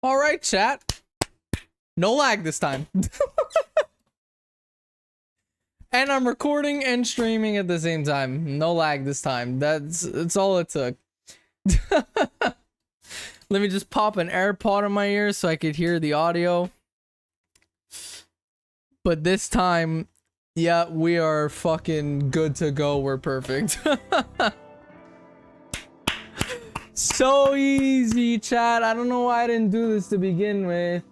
All right, chat. No lag this time. And I'm recording and streaming at the same time. No lag this time. That's all it took. Let me just pop an AirPod in my ear so I could hear the audio. But this time, yeah, we are fucking good to go. We're perfect. So easy, chat. I don't know why I didn't do this to begin with.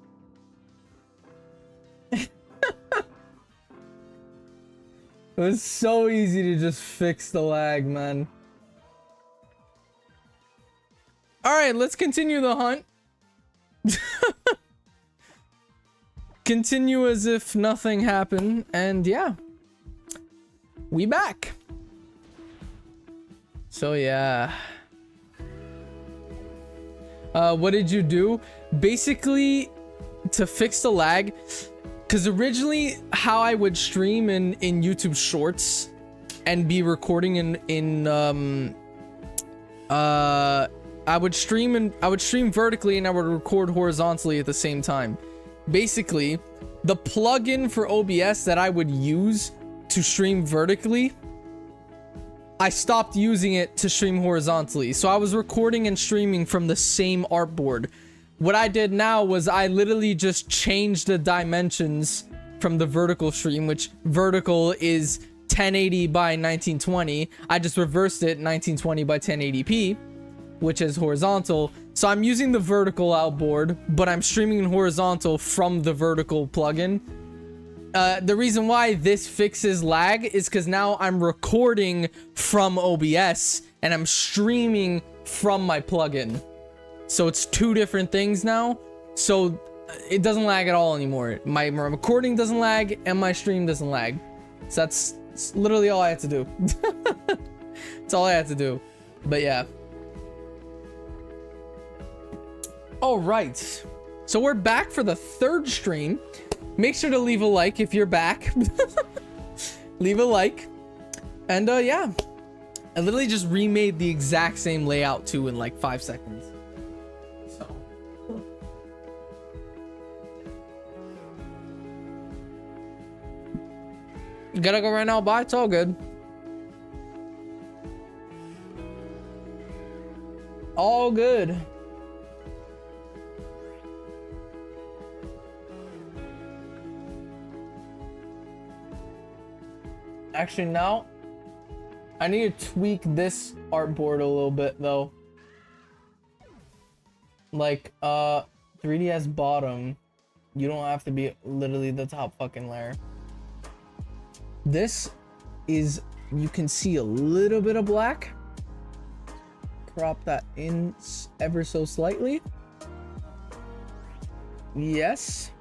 It was so easy to just fix the lag, man. Alright, let's continue the hunt. Continue as if nothing happened, and yeah. We back. So yeah. What did you do? Basically, to fix the lag, because originally how I would stream in YouTube Shorts and be recording I would stream vertically and I would record horizontally at the same time. Basically, the plugin for OBS that I would use to stream vertically, I stopped using it to stream horizontally. So I was recording and streaming from the same artboard. What I did now was I literally just changed the dimensions from the vertical stream, which vertical is 1080 by 1920. I just reversed it 1920 by 1080p, which is horizontal. So I'm using the vertical outboard, but I'm streaming in horizontal from the vertical plugin. The reason why this fixes lag is because now I'm recording from OBS and I'm streaming from my plugin. So it's two different things now. So it doesn't lag at all anymore. My recording doesn't lag and my stream doesn't lag. So that's literally all I had to do. That's all I had to do. But yeah. All right. So we're back for the third stream. Make sure to leave a like if you're back. Leave a like. And yeah. I literally just remade the exact same layout too in like 5 seconds. So. You gotta go right now, bye. It's all good. All good. Actually, now I need to tweak this artboard a little bit though. Like 3ds bottom, you don't have to be literally the top fucking layer. This is, you can see a little bit of black. Crop that in ever so slightly. Yes.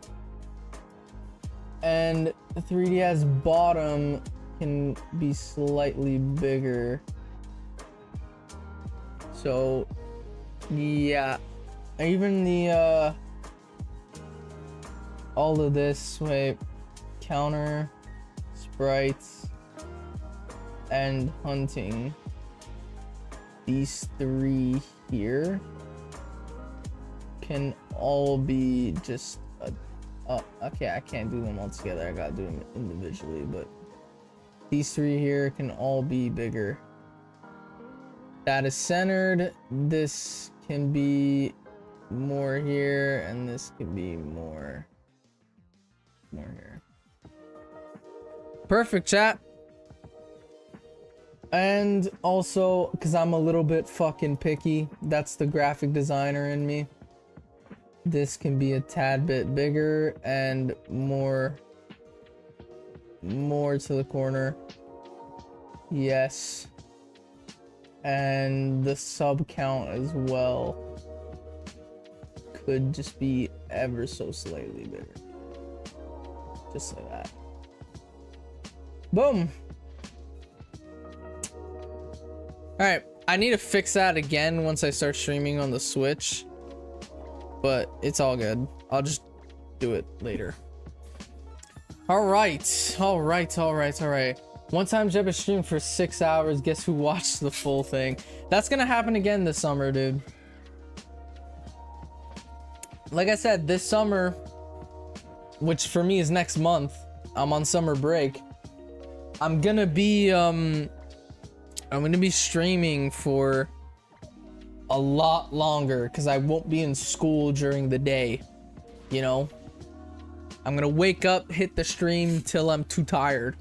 And 3ds bottom can be slightly bigger. So yeah, even the all of this, wait, counter, sprites, and hunting, these three here can all be just okay, I can't do them all together, I gotta do them individually, but these three here can all be bigger. That is centered. This can be more here, and this can be more here. Perfect, chat. And also, because I'm a little bit fucking picky, that's the graphic designer in me. This can be a tad bit bigger and more to the corner. Yes. And the sub count as well could just be ever so slightly bigger. Just like that. Boom. Alright, I need to fix that again once I start streaming on the Switch, but it's all good. I'll just do it later. All right. One time Jebba streamed for 6 hours. Guess who watched the full thing? That's gonna happen again this summer, dude. like I said, this summer, which for me is next month, I'm on summer break. I'm gonna be streaming for a lot longer because I won't be in school during the day, you know. I'm gonna wake up, hit the stream till I'm too tired,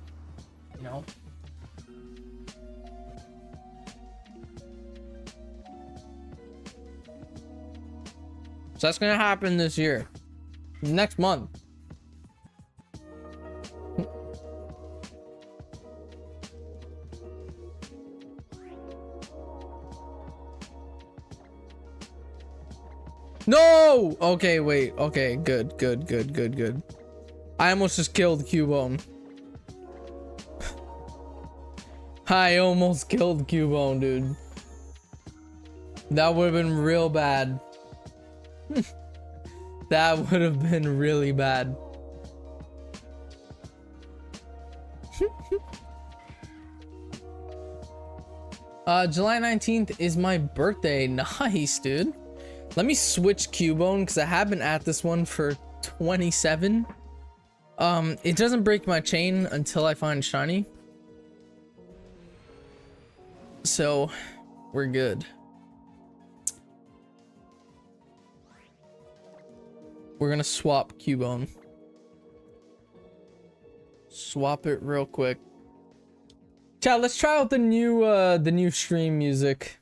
you know. So that's gonna happen this year, next month. No! Okay, wait. Okay, good. I almost just killed Cubone. I almost killed Cubone, dude. That would have been real bad. That would have been really bad. July 19th is my birthday. Nice, dude. Let me switch Cubone because I have been at this one for 27. It doesn't break my chain until I find shiny. So, we're good. We're gonna swap Cubone. Swap it real quick. Chat, let's try out the new stream music.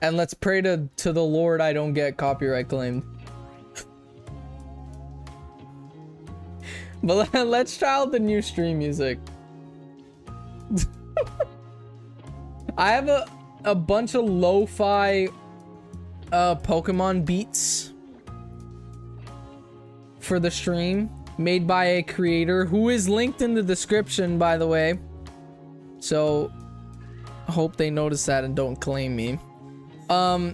And let's pray to the Lord I don't get copyright claimed. But let's try out the new stream music. I have a bunch of lo-fi Pokemon beats for the stream made by a creator who is linked in the description, by the way. So I hope they notice that and don't claim me. I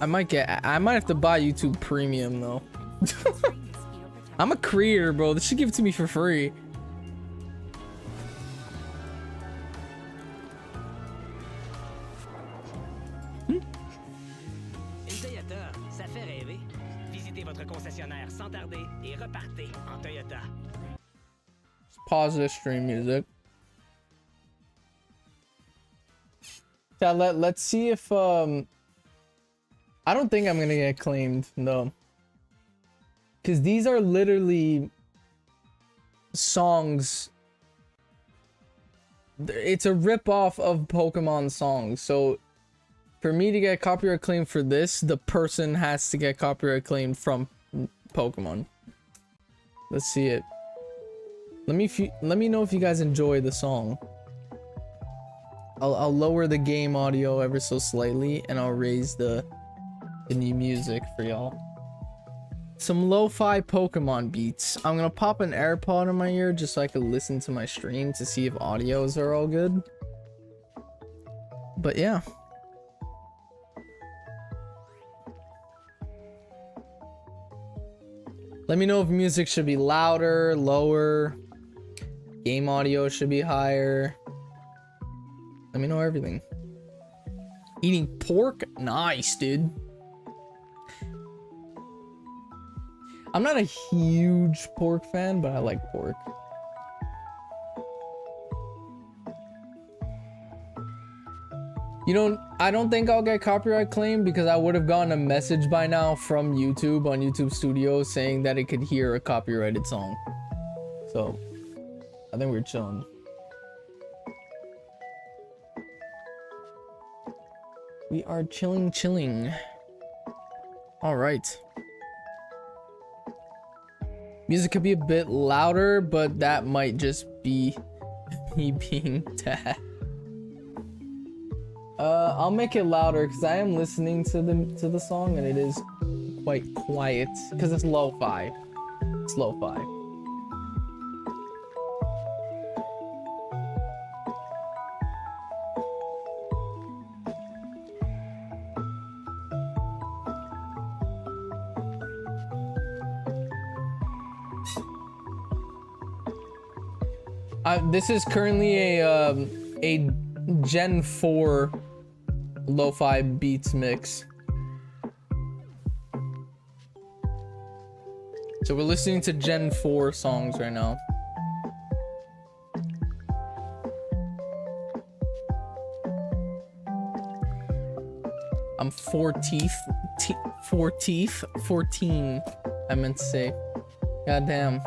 might have to buy YouTube Premium though. I'm a creator, bro. They should give it to me for free. Une Toyota, ça fait rêver. Visitez votre concessionnaire sans tarder et repartez en Toyota. Pause this stream music. Yeah, let's see if I don't think I'm gonna get claimed, no. Cause these are literally songs. It's a rip-off of Pokemon songs. So for me to get copyright claim for this, the person has to get copyright claim from Pokemon. Let's see it. Let me know if you guys enjoy the song. I'll lower the game audio ever so slightly and I'll raise the new music for y'all. Some lo-fi Pokemon beats. I'm gonna pop an AirPod in my ear just so I can listen to my stream to see if audios are all good. But yeah. Let me know if music should be louder, lower. Game audio should be higher. Let me know everything. Eating pork? Nice, dude. I'm not a huge pork fan, but I like pork. I don't think I'll get copyright claim because I would have gotten a message by now from YouTube on YouTube Studios saying that it could hear a copyrighted song. So, I think we're chilling. We are chilling. All right. Music could be a bit louder, but that might just be me being dad. I'll make it louder because I am listening to the song and it is quite quiet because it's lo-fi. It's lo-fi. This is currently a Gen 4 lo-fi beats mix. So we're listening to Gen 4 songs right now. I'm 14, I meant to say. Goddamn.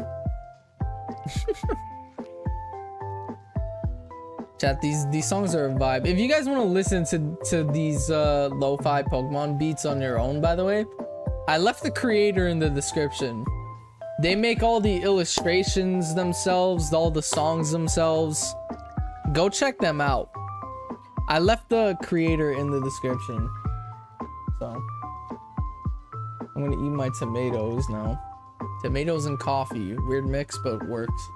Chat, these songs are a vibe. If you guys want to listen to these lo-fi Pokemon beats on your own, by the way, I left the creator in the description. They make all the illustrations themselves, all the songs themselves. Go check them out. I left the creator in the description. So I'm gonna eat my tomatoes now. Tomatoes and coffee. Weird mix, but it works.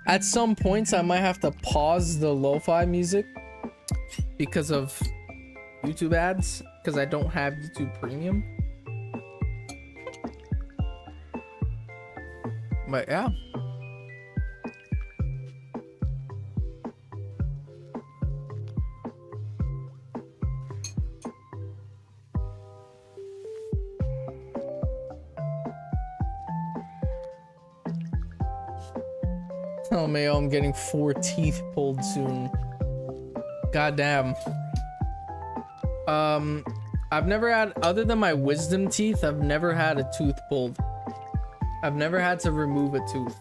At some points, I might have to pause the lo-fi music because of YouTube ads, because I don't have YouTube Premium. But yeah. Oh Mayo, I'm getting 4 teeth pulled soon. Goddamn. I've never had, other than my wisdom teeth, I've never had a tooth pulled. I've never had to remove a tooth.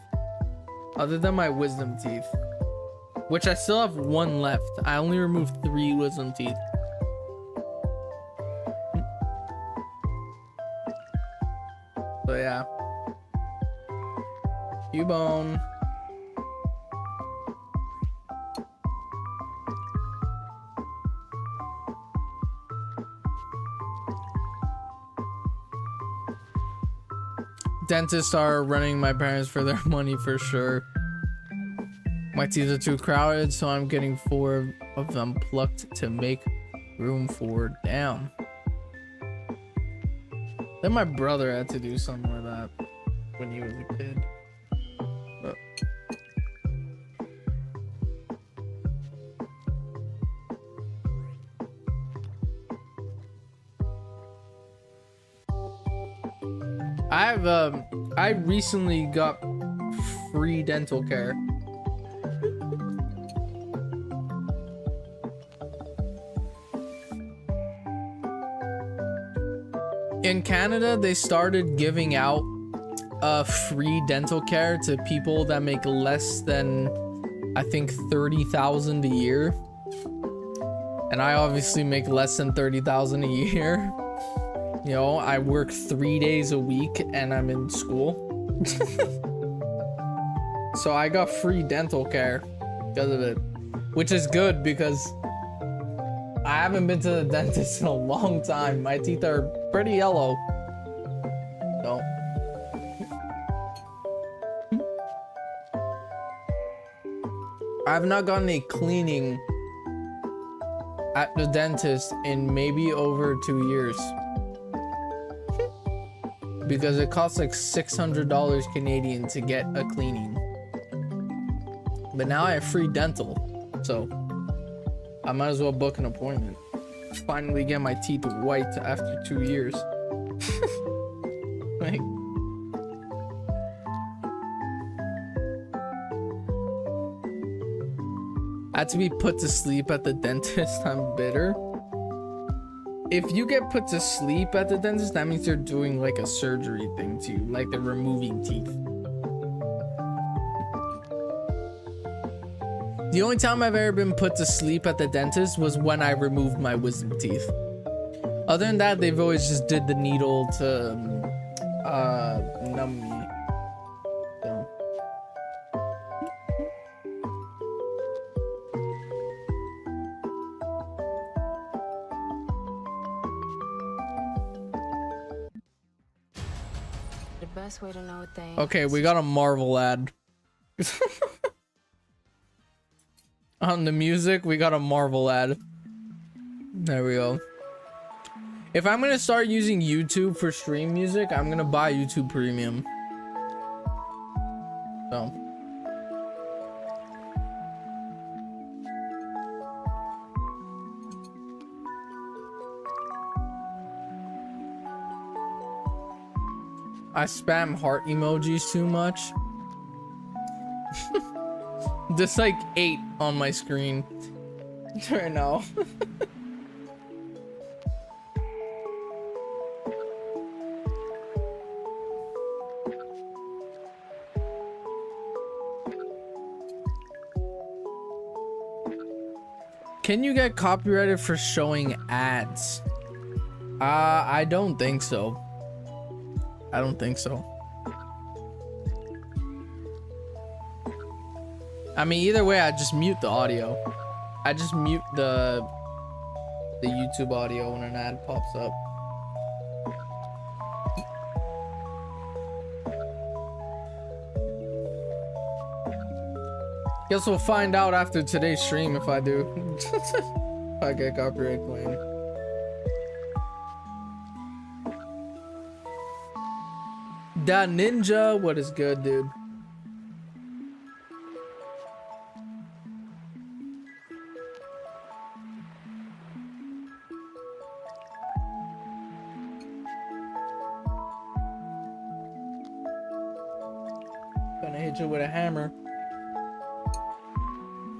Other than my wisdom teeth. Which I still have 1 left. I only removed 3 wisdom teeth. So yeah. Cubone. Dentists are running my parents for their money for sure. My teeth are too crowded, so I'm getting 4 of them plucked to make room for down. Then my brother had to do something like that when he was a kid. But I recently got free dental care. In Canada, they started giving out free dental care to people that make less than, I think, 30,000 a year. And I obviously make less than 30,000 a year. You know, I work 3 days a week and I'm in school. So I got free dental care because of it, which is good because I haven't been to the dentist in a long time. My teeth are pretty yellow. So I have not gotten a cleaning at the dentist in maybe over 2 years. Because it costs like $600 Canadian to get a cleaning. But now I have free dental, so I might as well book an appointment. Finally get my teeth white after 2 years. Like, I had to be put to sleep at the dentist. I'm bitter. If you get put to sleep at the dentist, that means they're doing like a surgery thing to you, like they're removing teeth. The only time I've ever been put to sleep at the dentist was when I removed my wisdom teeth. Other than that, they've always just did the needle to numb me. So. The best way to know things. Okay, we got a Marvel ad. On the music, we got a Marvel ad. There we go. If I'm gonna start using YouTube for stream music, I'm gonna buy YouTube Premium. So. I spam heart emojis too much. Just like 8 on my screen right now. Can you get copyrighted for showing ads? I don't think so. I don't think so. I mean, either way, I just mute the audio. I just mute the YouTube audio when an ad pops up. Guess we'll find out after today's stream if I do. If I get copyright claim. Da Ninja, what is good, dude? Gonna hit you with a hammer.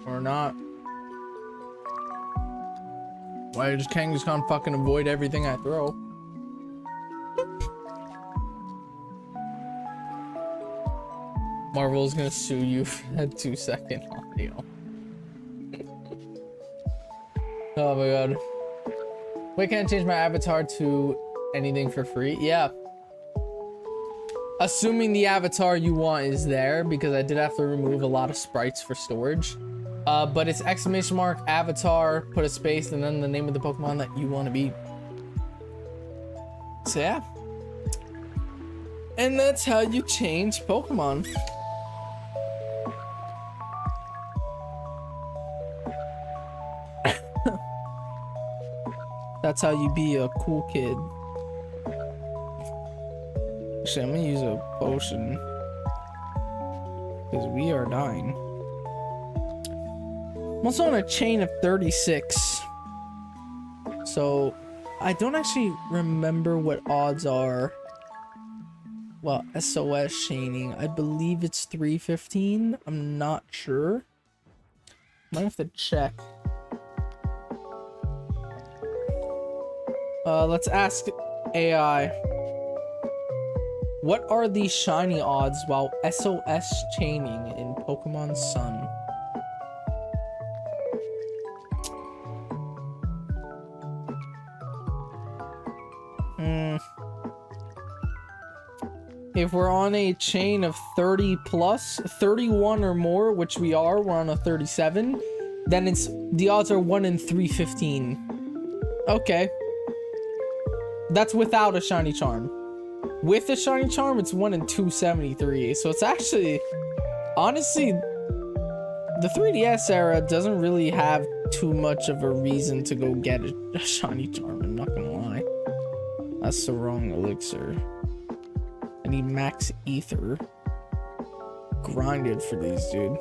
Or not. Why you just can't fucking avoid everything I throw? Marvel's gonna sue you for that 2-second audio. Oh my god. Wait, can't I change my avatar to anything for free? Yeah. Assuming the avatar you want is there, because I did have to remove a lot of sprites for storage. But it's exclamation mark avatar, put a space, and then the name of the Pokemon that you want to be. So yeah. And that's how you change Pokemon. That's how you be a cool kid. Actually, I'm gonna use a potion. Because we are dying. I'm also on a chain of 36. So, I don't actually remember what odds are. Well, SOS chaining. I believe it's 315. I'm not sure. Might have to check. Let's ask AI. What are the shiny odds while SOS chaining in Pokemon Sun? If we're on a chain of 30 plus, 31 or more, which we are, we're on a 37, then it's the odds are 1 in 315. Okay. That's without a shiny charm. With a shiny charm, it's 1 in 273. So it's actually, honestly, the 3DS era doesn't really have too much of a reason to go get a shiny charm. I'm not gonna lie. That's the wrong elixir. I need max ether. Grinded for these, dude.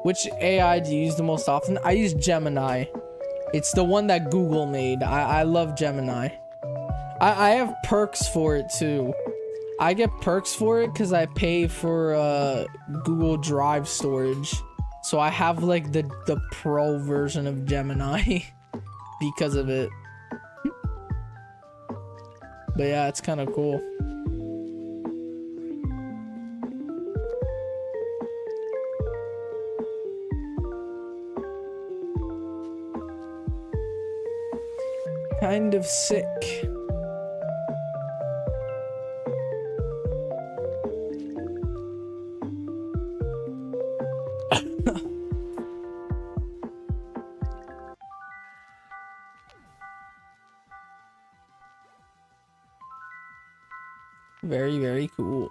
Which AI do you use the most often? I use Gemini. It's the one that Google made. I love Gemini. I have perks for it too. I get perks for it because I pay for Google Drive storage. So I have like the pro version of Gemini because of it. But yeah, it's kind of cool. Kind of sick. Very, very cool.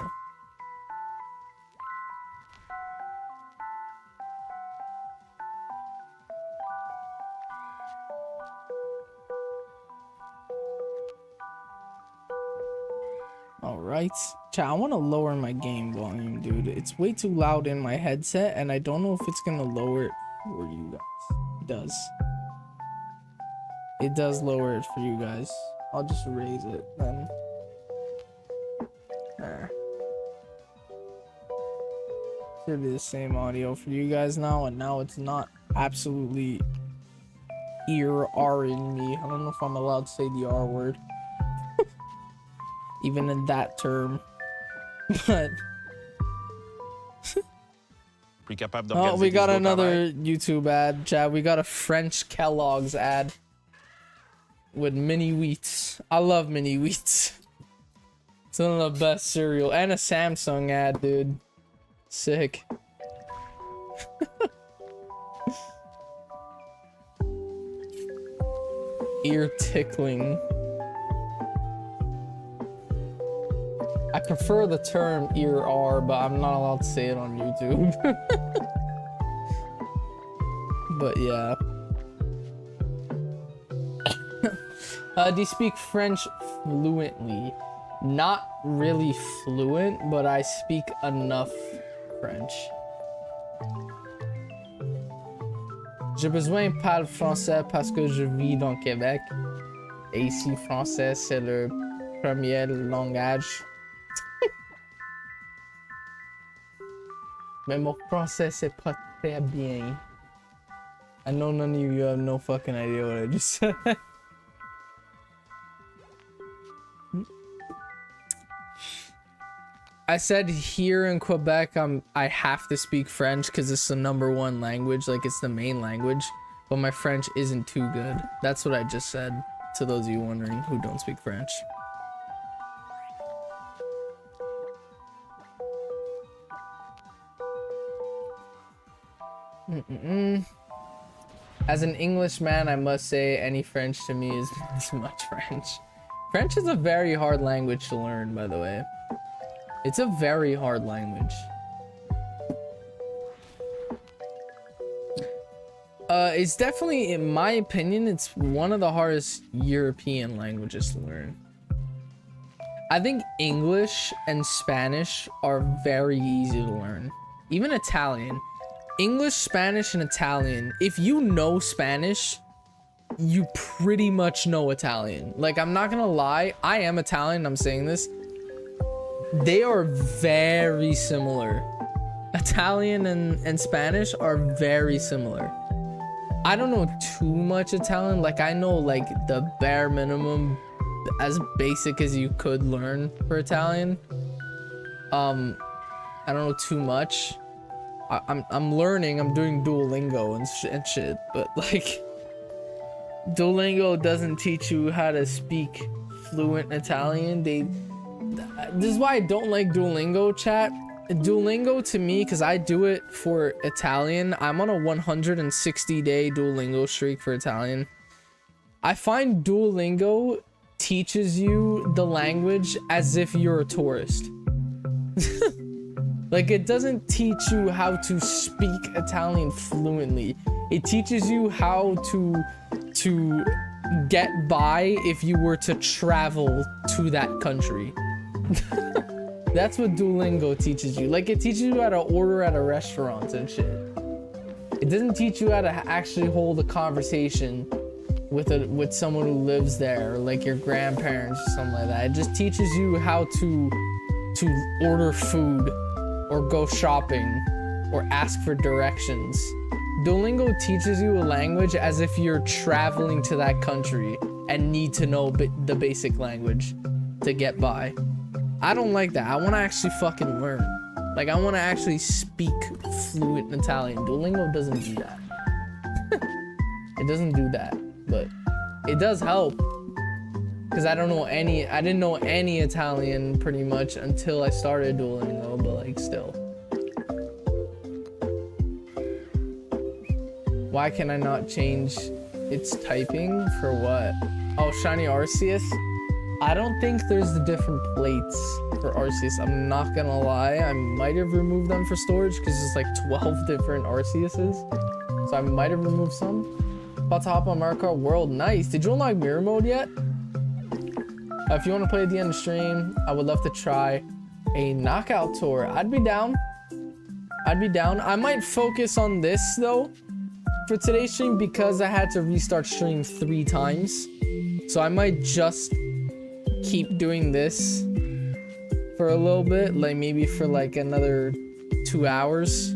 Alright. Chat, I want to lower my game volume, dude. It's way too loud in my headset, and I don't know if it's gonna lower it for you guys. It does. It does lower it for you guys. I'll just raise it then. There. Should be the same audio for you guys now, and now it's not absolutely ear-R-ing me. I don't know if I'm allowed to say the R word. Even in that term. But... oh, we got another YouTube ad, Chad. We got a French Kellogg's ad. With mini wheats. I love mini wheats. It's one of the best cereal. And a Samsung ad, dude. Sick. Ear tickling. I prefer the term ear R, but I'm not allowed to say it on YouTube. But yeah. Do you speak French fluently? Not really fluent, but I speak enough French. J'ai besoin de parler français parce que je vis dans Québec. Et ici, français, c'est le premier langage. Mais mon français, c'est pas très bien. I know none of you have no fucking idea what I just said. I said here in Quebec, I have to speak French because it's the #1 language, like it's the main language, but my French isn't too good. That's what I just said to those of you wondering who don't speak French. As an Englishman, I must say any French to me is too much French. French is a very hard language to learn, by the way. It's a very hard language. It's definitely, in my opinion, it's one of the hardest European languages to learn. I think English and Spanish are very easy to learn. Even Italian. English, Spanish, and Italian. If you know Spanish, you pretty much know Italian. Like, I'm not gonna lie, I am Italian, I'm saying this. They are very similar. Italian and Spanish are very similar. I don't know too much Italian. Like, I know like the bare minimum, as basic as you could learn for Italian. I don't know too much. I'm learning. I'm doing Duolingo and shit. But like, Duolingo doesn't teach you how to speak fluent Italian. This is why I don't like Duolingo, chat. Duolingo to me, because I do it for Italian. I'm on a 160-day Duolingo streak for Italian. I find Duolingo teaches you the language as if you're a tourist. Like, it doesn't teach you how to speak Italian fluently. It teaches you how to get by if you were to travel to that country. That's what Duolingo teaches you. Like, it teaches you how to order at a restaurant and shit. It doesn't teach you how to actually hold a conversation with someone who lives there, or like your grandparents or something like that. It just teaches you how to order food or go shopping or ask for directions. Duolingo teaches you a language as if you're traveling to that country and need to know the basic language to get by. I don't like that. I want to actually fucking learn. Like, I want to actually speak fluent Italian. Duolingo doesn't do that. It doesn't do that, but it does help. Because I didn't know any Italian pretty much until I started Duolingo, but like, still. Why can I not change its typing for what? Oh, Shiny Arceus? I don't think there's the different plates for Arceus. I'm not gonna lie. I might have removed them for storage because there's like 12 different Arceuses. So I might have removed some. About to hop on Mario Kart World. Nice. Did you unlock mirror mode yet? If you want to play at the end of stream, I would love to try a knockout tour. I'd be down. I might focus on this though for today's stream because I had to restart stream 3 times. So I might just keep doing this for a little bit, like maybe for like another 2 hours.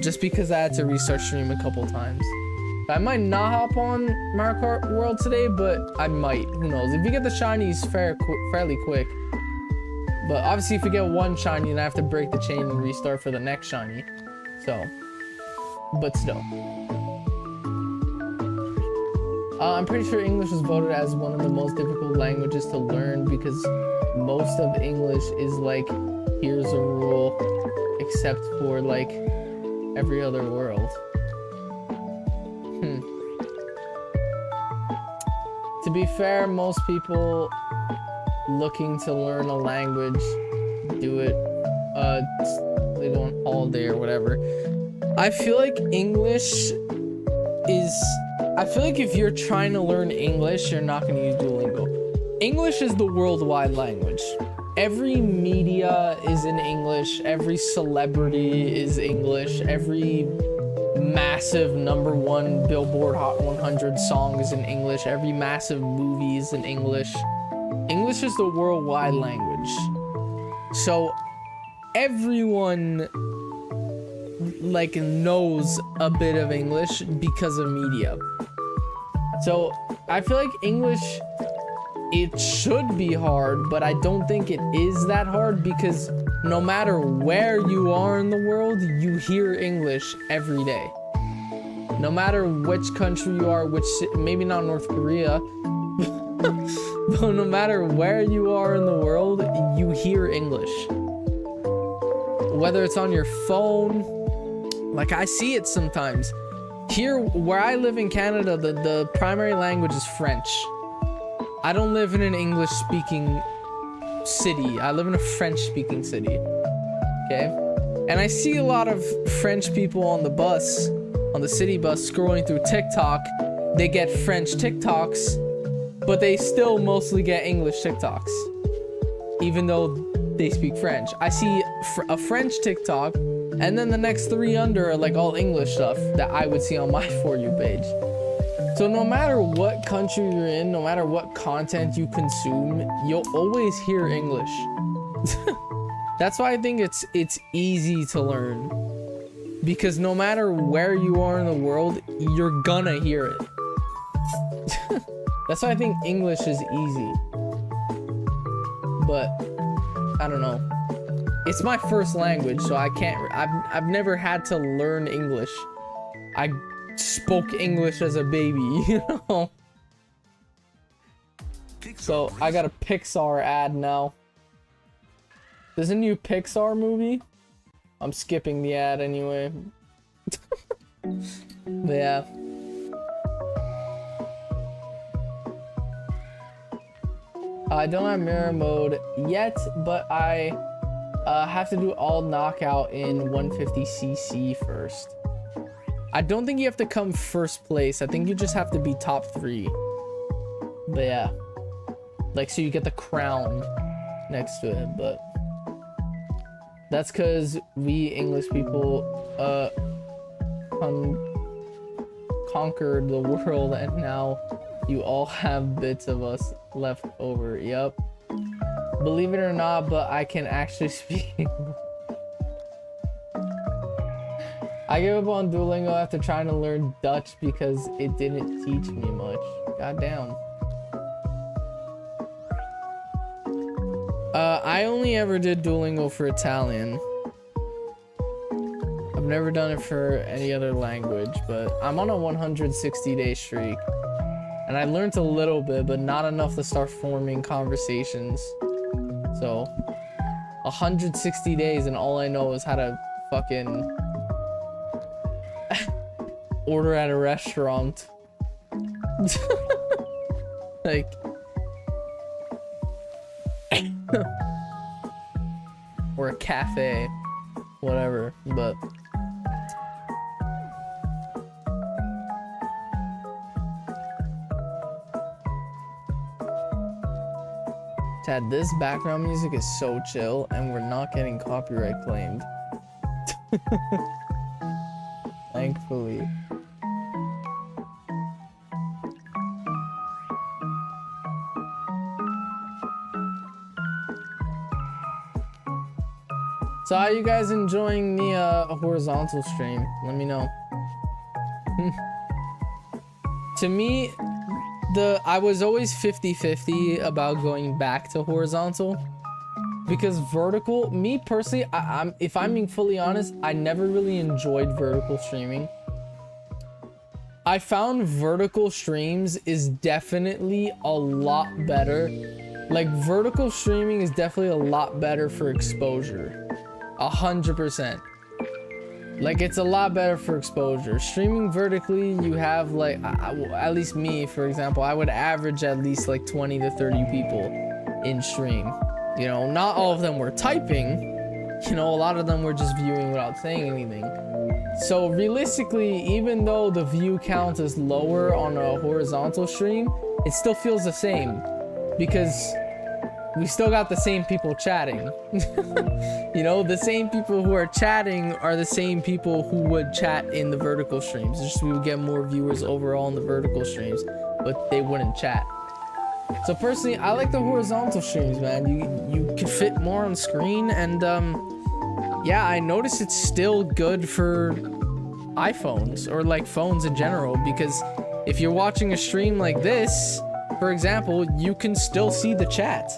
Just because I had to restart stream a couple times. I might not hop on Mario Kart World today, but I might. Who knows? If you get the shinies fairly quick. But obviously if you get one shiny, then I have to break the chain and restart for the next shiny. So, but still. I'm pretty sure English was voted as one of the most difficult languages to learn because most of English is like, here's a rule, except for like every other world. To be fair, most people looking to learn a language do it, they go on holiday or whatever. I feel like if you're trying to learn English, you're not going to use Duolingo. English is the worldwide language. Every media is in English. Every celebrity is English. Every massive #1 Billboard Hot 100 song is in English. Every massive movie is in English. English is the worldwide language. So everyone like knows a bit of English because of media. So I feel like English, it should be hard, but I don't think it is that hard because no matter where you are in the world, you hear English every day. No matter which country you are, maybe not North Korea, but no matter where you are in the world, you hear English. Whether it's on your phone, like I see it sometimes. Here, where I live in Canada, the primary language is French. I don't live in an English-speaking city. I live in a French-speaking city. Okay? And I see a lot of French people on the bus, on the city bus, scrolling through TikTok. They get French TikToks, but they still mostly get English TikToks, even though they speak French. I see a French TikTok, and then the next 3 under are like all English stuff that I would see on my For You page. So no matter what country you're in, no matter what content you consume, you'll always hear English. That's why I think it's easy to learn. Because no matter where you are in the world, you're gonna hear it. That's why I think English is easy. But I don't know. It's my first language, so I can't. I've never had to learn English. I spoke English as a baby, you know. So I got a Pixar ad now. There's a new Pixar movie. I'm skipping the ad anyway. But yeah. I don't have mirror mode yet, but I have to do all knockout in 150cc first. I don't think you have to come first place. I think you just have to be top 3. But yeah. Like, so you get the crown next to it, but that's because we English people conquered the world, and now you all have bits of us left over. Yep. Believe it or not, but I can actually speak. I gave up on Duolingo after trying to learn Dutch because it didn't teach me much. Goddamn. I only ever did Duolingo for Italian. I've never done it for any other language, but I'm on a 160-day streak. And I learned a little bit, but not enough to start forming conversations. So, 160 days and all I know is how to fucking order at a restaurant. Like, or a cafe, whatever, but Chad, this background music is so chill and we're not getting copyright claimed. Thankfully. So how you guys enjoying the horizontal stream? Let me know. To me, I was always 50-50 about going back to horizontal, because vertical, me personally, if I'm being fully honest, I never really enjoyed vertical streaming. I found vertical streams is definitely a lot better. Like, vertical streaming is definitely a lot better for exposure. 100%. Like, it's a lot better for exposure. Streaming vertically, you have like, at least me, for example, I would average at least like 20 to 30 people in stream. You know, not all of them were typing. You know, a lot of them were just viewing without saying anything. So realistically, even though the view count is lower on a horizontal stream, it still feels the same, because we still got the same people chatting. You know, the same people who are chatting are the same people who would chat in the vertical streams. It's just we would get more viewers overall in the vertical streams, but they wouldn't chat. So personally, I like the horizontal streams, man. You can fit more on screen, and yeah, I noticed it's still good for iPhones or like phones in general, because if you're watching a stream like this, for example, you can still see the chat.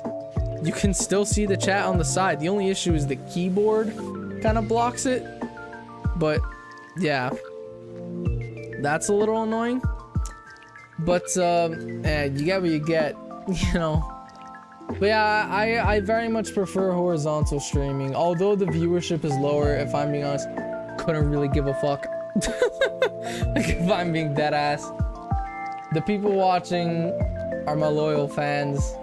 You can still see the chat on the side. The only issue is the keyboard kind of blocks it. But yeah, that's a little annoying. But you get what you get, you know. But yeah, I very much prefer horizontal streaming. Although the viewership is lower, if I'm being honest, couldn't really give a fuck. Like, if I'm being dead ass. The people watching are my loyal fans.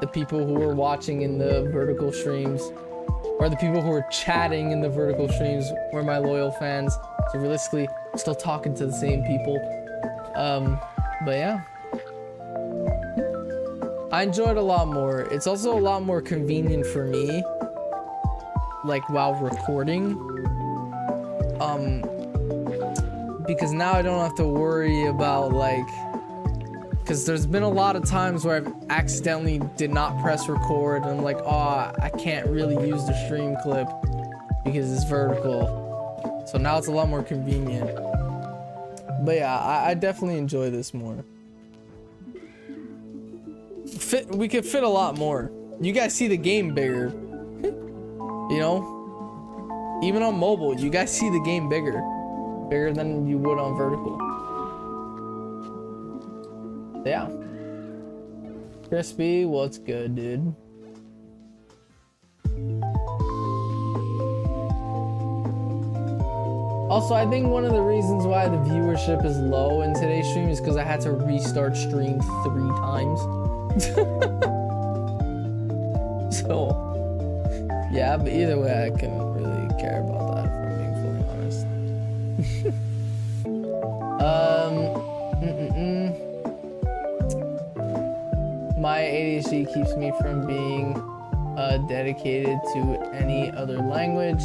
The people who are watching in the vertical streams, or the people who are chatting in the vertical streams, were my loyal fans. So realistically, I'm still talking to the same people. But yeah, I enjoyed a lot more. It's also a lot more convenient for me, like while recording, because now I don't have to worry about like, because there's been a lot of times where I've accidentally did not press record, and I'm like, oh, I can't really use the stream clip because it's vertical. So now it's a lot more convenient. But yeah, I definitely enjoy this more. We could fit a lot more. You guys see the game bigger. You know? Even on mobile, you guys see the game bigger. Bigger than you would on vertical. Yeah. Crispy, what's good, dude? Also, I think one of the reasons why the viewership is low in today's stream is because I had to restart stream 3 times. So, yeah, but either way, I couldn't really care about that, if I'm being fully honest. My ADHD keeps me from being dedicated to any other language.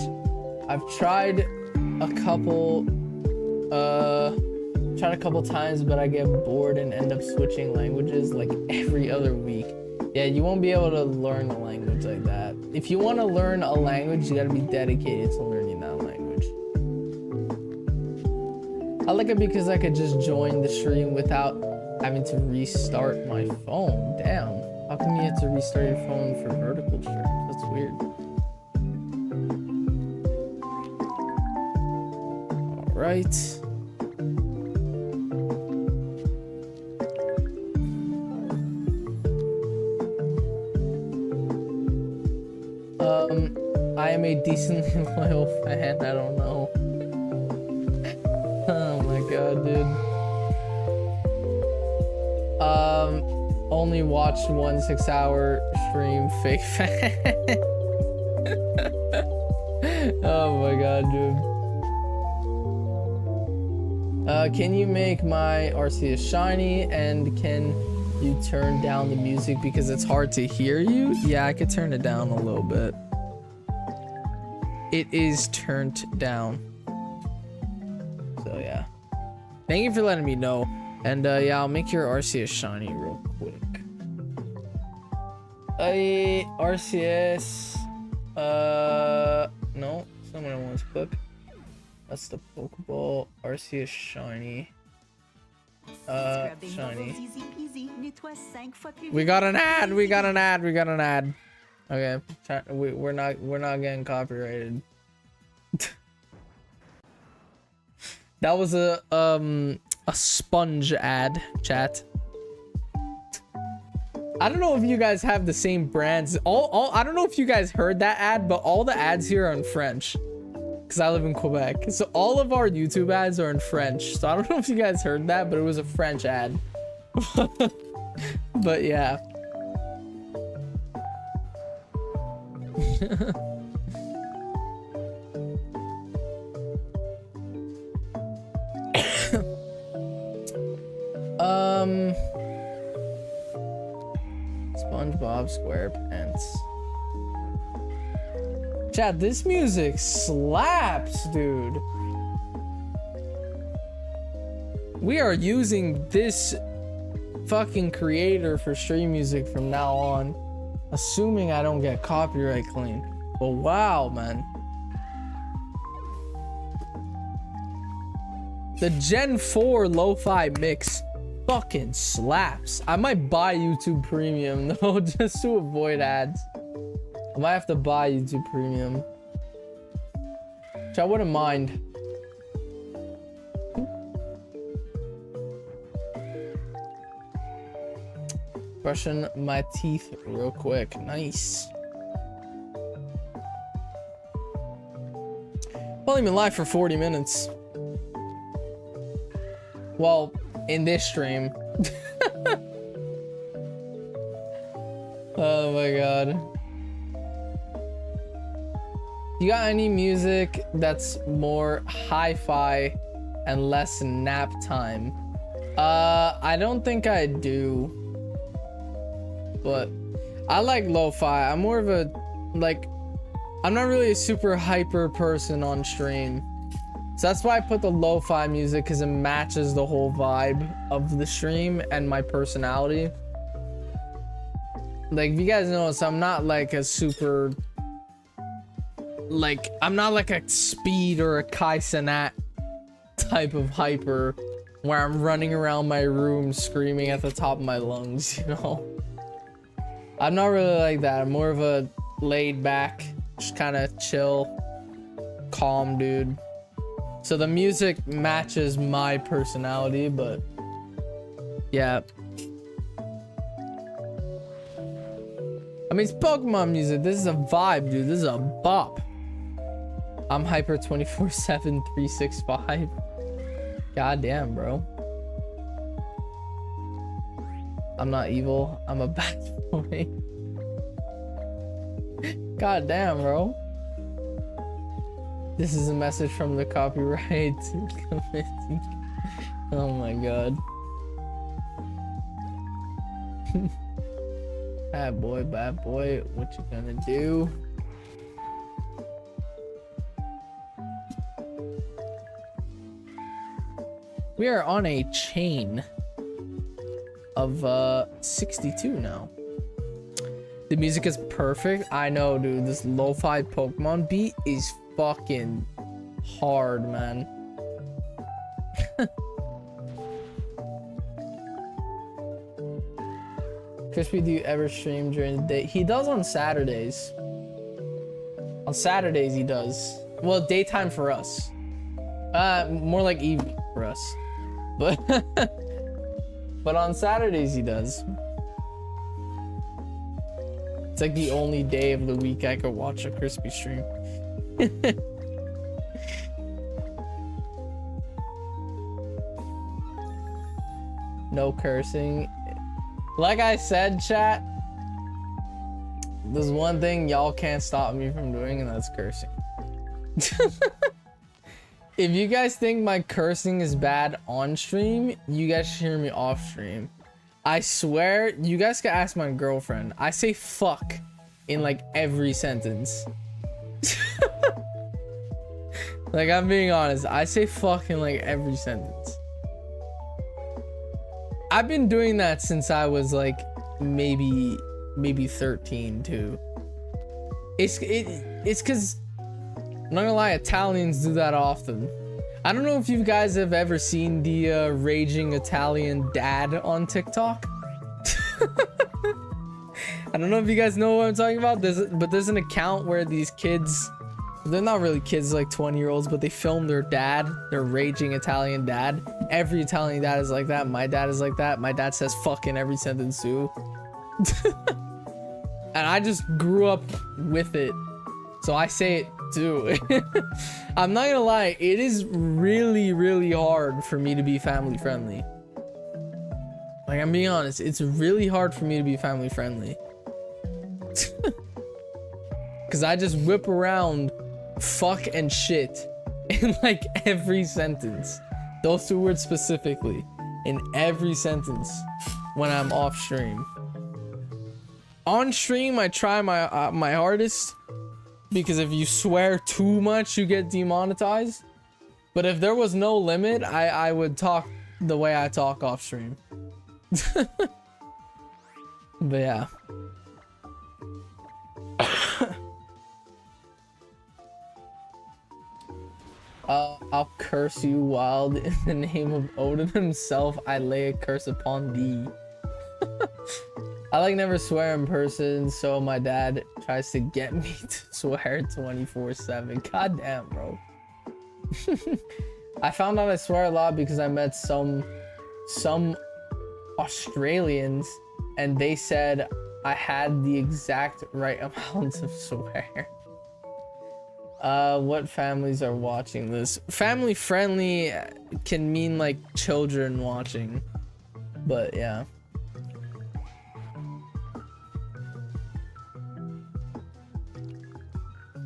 I've tried a couple times, but I get bored and end up switching languages like every other week. Yeah, you won't be able to learn a language like that. If you want to learn a language, you gotta be dedicated to learning that language. I like it because I could just join the stream without having to restart my phone. Damn, how come you have to restart your phone for vertical streams? That's weird. Right. I am a decently loyal fan. I don't know. Oh my god, dude. Only watched one 6-hour stream. Fake fan. Oh my god, dude. Can you make my RCS shiny, and can you turn down the music because it's hard to hear you? Yeah, I could turn it down a little bit. It is turned down. So yeah. Thank you for letting me know. And yeah, I'll make your RCS shiny real quick. RCS No, someone wants clip. That's the Pokeball. Arceus shiny. Shiny. We got an ad. We got an ad. We got an ad. Okay, we're not getting copyrighted. That was a sponge ad, chat. I don't know if you guys have the same brands. I don't know if you guys heard that ad, but all the ads here are in French. Because I live in Quebec. So all of our YouTube ads are in French. So I don't know if you guys heard that, but it was a French ad. But yeah. SpongeBob SquarePants. Chat, this music slaps, dude. We are using this fucking creator for stream music from now on, assuming I don't get copyright claim. But wow, man. The Gen 4 lo-fi mix fucking slaps. I might buy YouTube Premium though, just to avoid ads. I might have to buy YouTube Premium. Which I wouldn't mind. Brushing my teeth real quick. Nice. Only been live for 40 minutes. Well, in this stream. Oh my god. You got any music that's more hi-fi and less nap time? I don't think I do. But I like lo-fi. I'm more of a, like, I'm not really a super hyper person on stream. So that's why I put the lo-fi music, because it matches the whole vibe of the stream and my personality. Like, if you guys notice, I'm not like a super, like, I'm not like a Speed or a Kai Cenat type of hyper where I'm running around my room screaming at the top of my lungs, you know? I'm not really like that. I'm more of a laid back, just kind of chill, calm dude. So the music matches my personality, but yeah. I mean, it's Pokemon music. This is a vibe, dude. This is a bop. I'm hyper 24/7, 365. God damn, bro. I'm not evil. I'm a bad boy. God damn, bro. This is a message from the copyright committee. Oh my god. Bad boy, what you gonna do? We are on a chain of 62 now. The music is perfect. I know, dude. This lo-fi Pokemon beat is fucking hard, man. Crispy, do you ever stream during the day? He does on Saturdays. On Saturdays he does. Well, daytime for us. More like evening for us. But but on Saturdays he does. It's like the only day of the week I could watch a Crispy stream. No cursing. Like I said, chat, there's one thing y'all can't stop me from doing, and that's cursing. If you guys think my cursing is bad on stream, you guys should hear me off stream. I swear, you guys can ask my girlfriend. I say fuck in like every sentence. Like, I'm being honest. I say fuck in like every sentence. I've been doing that since I was like maybe 13 too. It's because I'm not gonna lie, Italians do that often. I don't know if you guys have ever seen the raging Italian dad on TikTok. I don't know if you guys know what I'm talking about. There's an account where these kids, they're not really kids, like 20-year-olds, but they film their dad, their raging Italian dad. Every Italian dad is like that. My dad is like that. My dad says fuck in every sentence too. And I just grew up with it, so I say it too. I'm not gonna lie, it is really, really hard for me to be family friendly. Like, I'm being honest, it's really hard for me to be family friendly. Because I just whip around fuck and shit in like every sentence. Those two words specifically in every sentence when I'm off stream. On stream, I try my hardest, because if you swear too much, you get demonetized. But if there was no limit, I would talk the way I talk off stream. But yeah. I'll curse you, wild. In the name of Odin himself, I lay a curse upon thee. I like never swear in person, so my dad tries to get me to swear 24/7. God damn, bro. I found out I swear a lot because I met some Australians, and they said I had the exact right amount of swear. What families are watching this? Family friendly can mean like children watching, but yeah.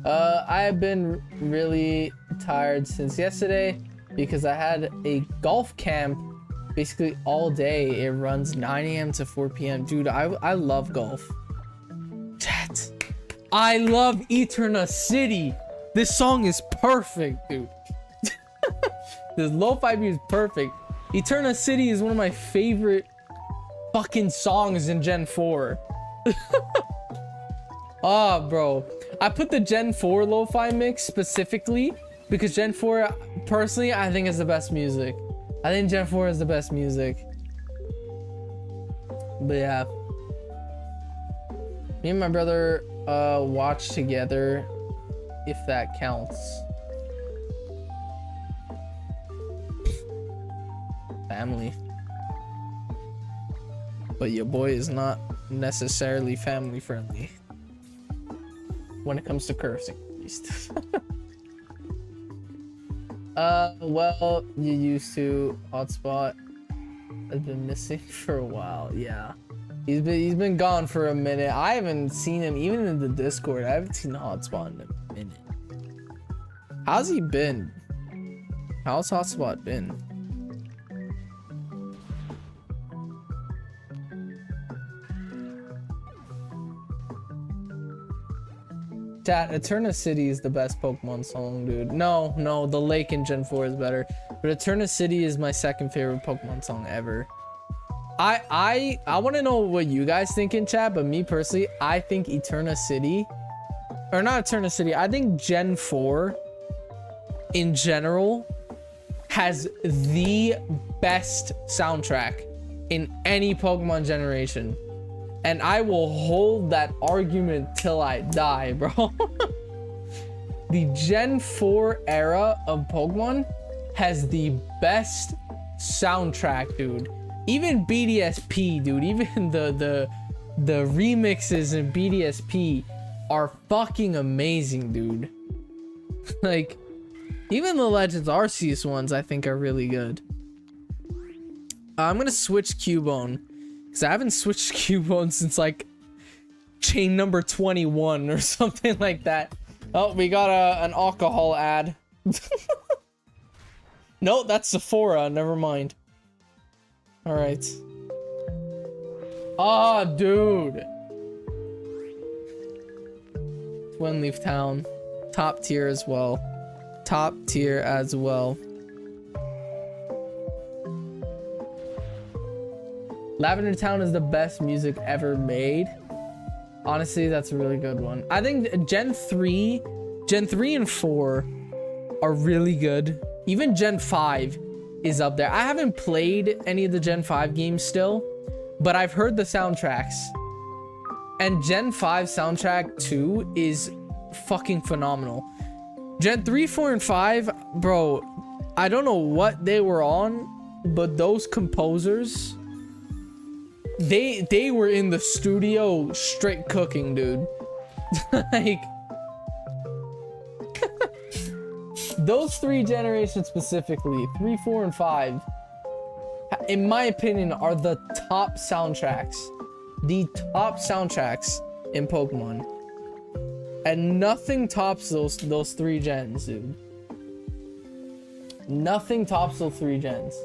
I have been really tired since yesterday because I had a golf camp basically all day. It runs 9 a.m. to 4 p.m. Dude, I love golf. Chat. I love Eterna City. This song is perfect, dude. This lo-fi beat is perfect. Eterna City is one of my favorite fucking songs in Gen 4. Oh, bro. I put the Gen 4 lo-fi mix specifically because Gen 4, personally, I think is the best music. I think Gen 4 is the best music. But yeah. Me and my brother watch together, if that counts. Family. But your boy is not necessarily family friendly. When it comes to cursing, at least. Well, you used to. Hotspot has been missing for a while. Yeah, he's been gone for a minute. I haven't seen him even in the Discord. I haven't seen Hotspot in a minute. How's he been? How's Hotspot been? Chat, Eterna City is the best Pokemon song, dude. No, the Lake in Gen 4 is better. But Eterna City is my second favorite Pokemon song ever. I want to know what you guys think in chat, but me personally, I think Eterna City, or not Eterna City, I think Gen 4 in general has the best soundtrack in any Pokemon generation. And I will hold that argument till I die, bro. The Gen 4 era of Pokemon has the best soundtrack, dude. Even BDSP, dude. Even the remixes in BDSP are fucking amazing, dude. Like, even the Legends Arceus ones I think are really good. I'm gonna switch Cubone. Because I haven't switched Cubone since like chain number 21 or something like that. Oh, we got an alcohol ad. No, that's Sephora. Never mind. All right. Oh, dude. Twin Leaf Town. Top tier as well. Top tier as well. Lavender Town is the best music ever made. Honestly, that's a really good one. I think Gen 3 Gen 3 and 4 are really good. Even Gen 5 is up there. I haven't played any of the Gen 5 games still, but I've heard the soundtracks. And Gen 5 soundtrack 2 is fucking phenomenal. Gen 3, 4, and 5, bro, I don't know what they were on, but those composers, they were in the studio straight cooking, dude. Like, those 3 generations specifically, 3, 4, and 5, in my opinion, are the top soundtracks. The top soundtracks in Pokemon. And nothing tops those 3 gens, dude. Nothing tops those 3 gens.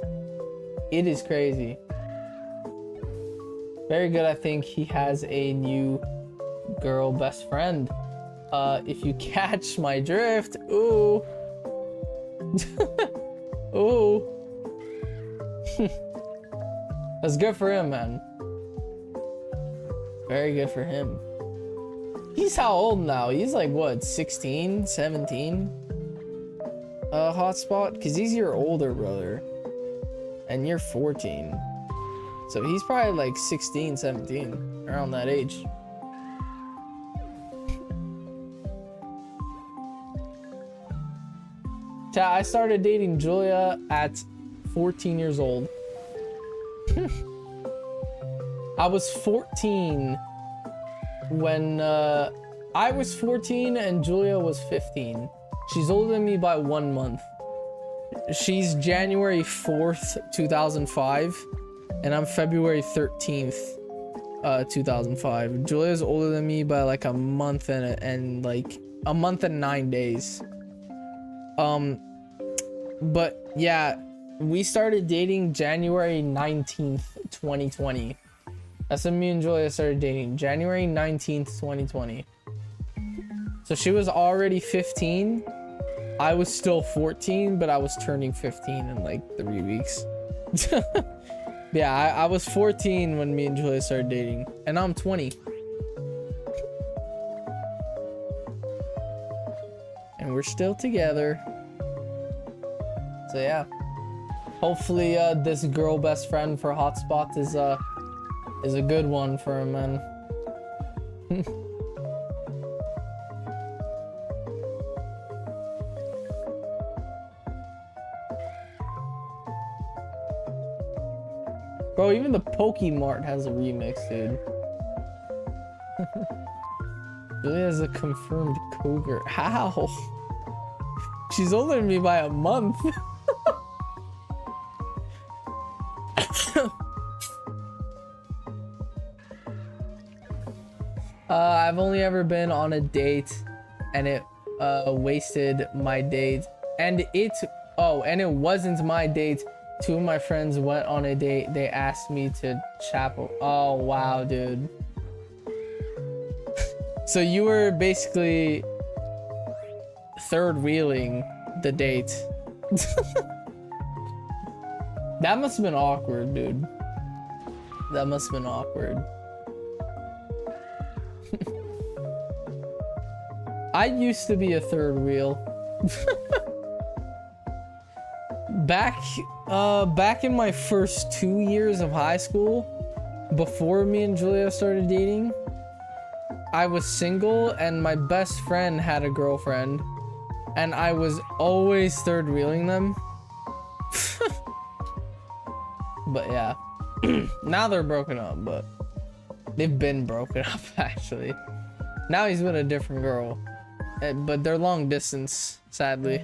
It is crazy. Very good. I think he has a new girl best friend. If you catch my drift, ooh. Ooh. That's good for him, man. Very good for him. He's how old now? He's like what, 16, 17? Hotspot? Because he's your older brother. And you're 14. So he's probably like 16, 17. Around that age. Chat, I started dating Julia at 14 years old. I was 14 when I was 14 and Julia was 15. She's older than me by 1 month. She's January 4th, 2005, and I'm February 13th, 2005. Julia's older than me by like a month and like a month and 9 days. But yeah, we started dating January 19th, 2020. That's when me and Julia started dating, January 19th, 2020. So she was already 15. I was still 14, but I was turning 15 in like 3 weeks. Yeah, I was 14 when me and Julia started dating, and now I'm 20. And we're still together. So yeah. Hopefully this girl best friend for Hotspot is a good one for him, man. Bro, even the Pokemart has a remix, dude. Julia has a confirmed cougar. How? She's older than me by a month. I've only ever been on a date and it wasted my date, and it wasn't my date. 2 of my friends went on a date. They asked me to chapel. Oh wow, dude. So you were basically third wheeling the date. That must have been awkward, dude. That must have been awkward. I used to be a third wheel. Back in my first 2 years of high school, before me and Julia started dating, I was single and my best friend had a girlfriend, and I was always third wheeling them. But yeah, now they're broken up, but they've been broken up actually. Now he's with a different girl, but they're long distance, sadly.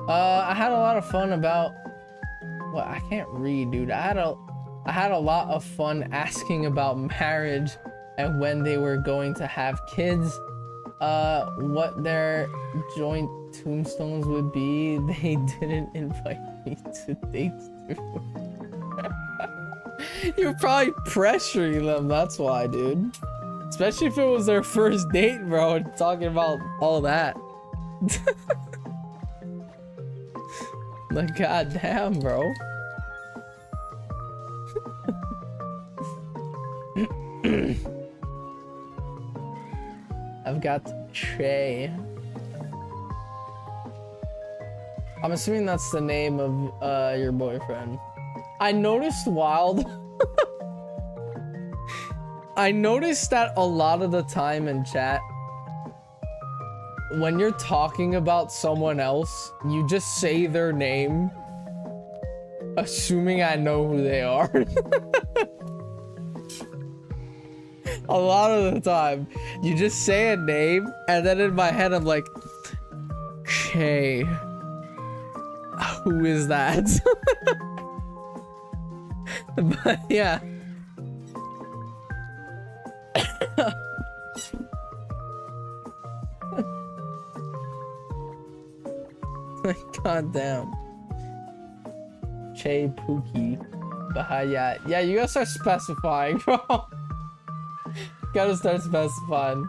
I had a lot of fun about, well, I can't read, dude. I had a lot of fun asking about marriage and when they were going to have kids, what their joint tombstones would be. They didn't invite me to dates too. You're probably pressuring them, that's why, dude. Especially if it was their first date, bro, talking about all that. Like, goddamn, bro. I've got Che. I'm assuming that's the name of your boyfriend. I noticed Wild. I noticed that a lot of the time in chat, when you're talking about someone else, you just say their name, assuming I know who they are. A lot of the time, you just say a name, and then in my head, I'm like, Che, who is that? But yeah. God damn. Che Pookie Bahaya. Yeah, you gotta start specifying, bro. Gotta start specifying.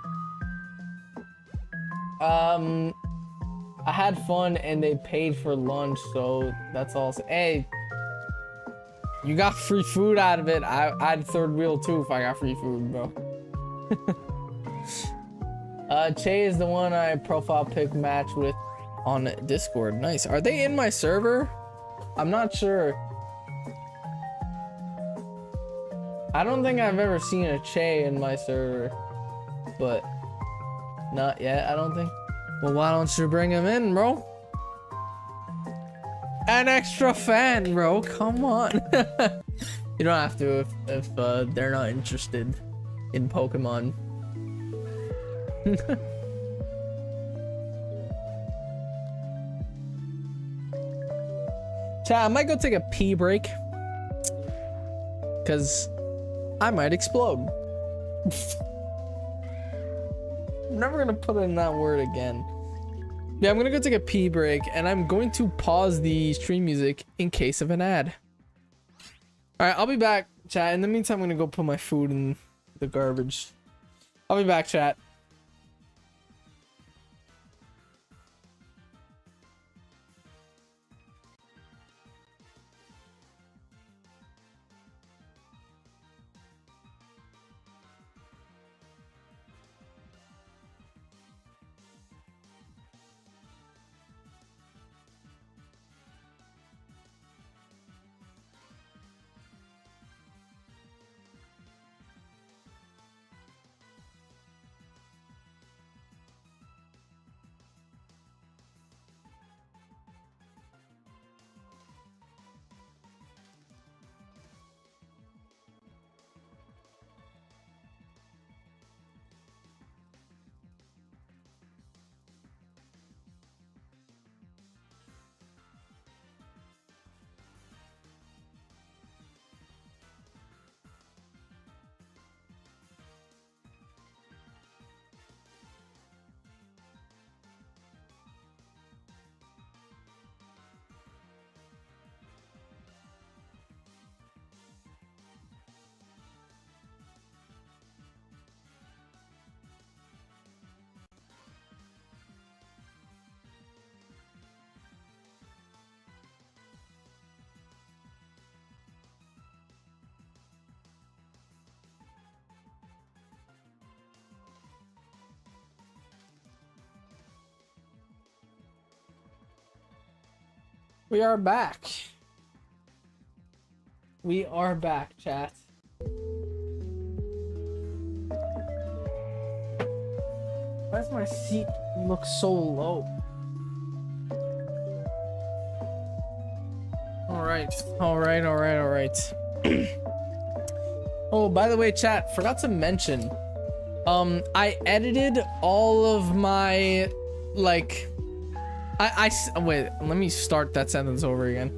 I had fun and they paid for lunch, so that's all. Hey, you got free food out of it. I'd third wheel too if I got free food, bro. Che is the one I profile pic match with on Discord. Nice. Are they in my server? I'm not sure. I don't think I've ever seen a Che in my server, but not yet, I don't think. Well, why don't you bring him in, bro? An extra fan, bro. Come on. You don't have to if they're not interested in Pokemon. Chat, I might go take a pee break, cause I might explode. I'm never gonna put in that word again. Yeah, I'm gonna go take a pee break, and I'm going to pause the stream music in case of an ad. All right, I'll be back, chat. In the meantime, I'm gonna go put my food in the garbage. I'll be back, chat. We are back. We are back, chat. Why does my seat look so low? Alright. Oh, by the way, chat, forgot to mention. I edited all of my, like... wait, let me start that sentence over again.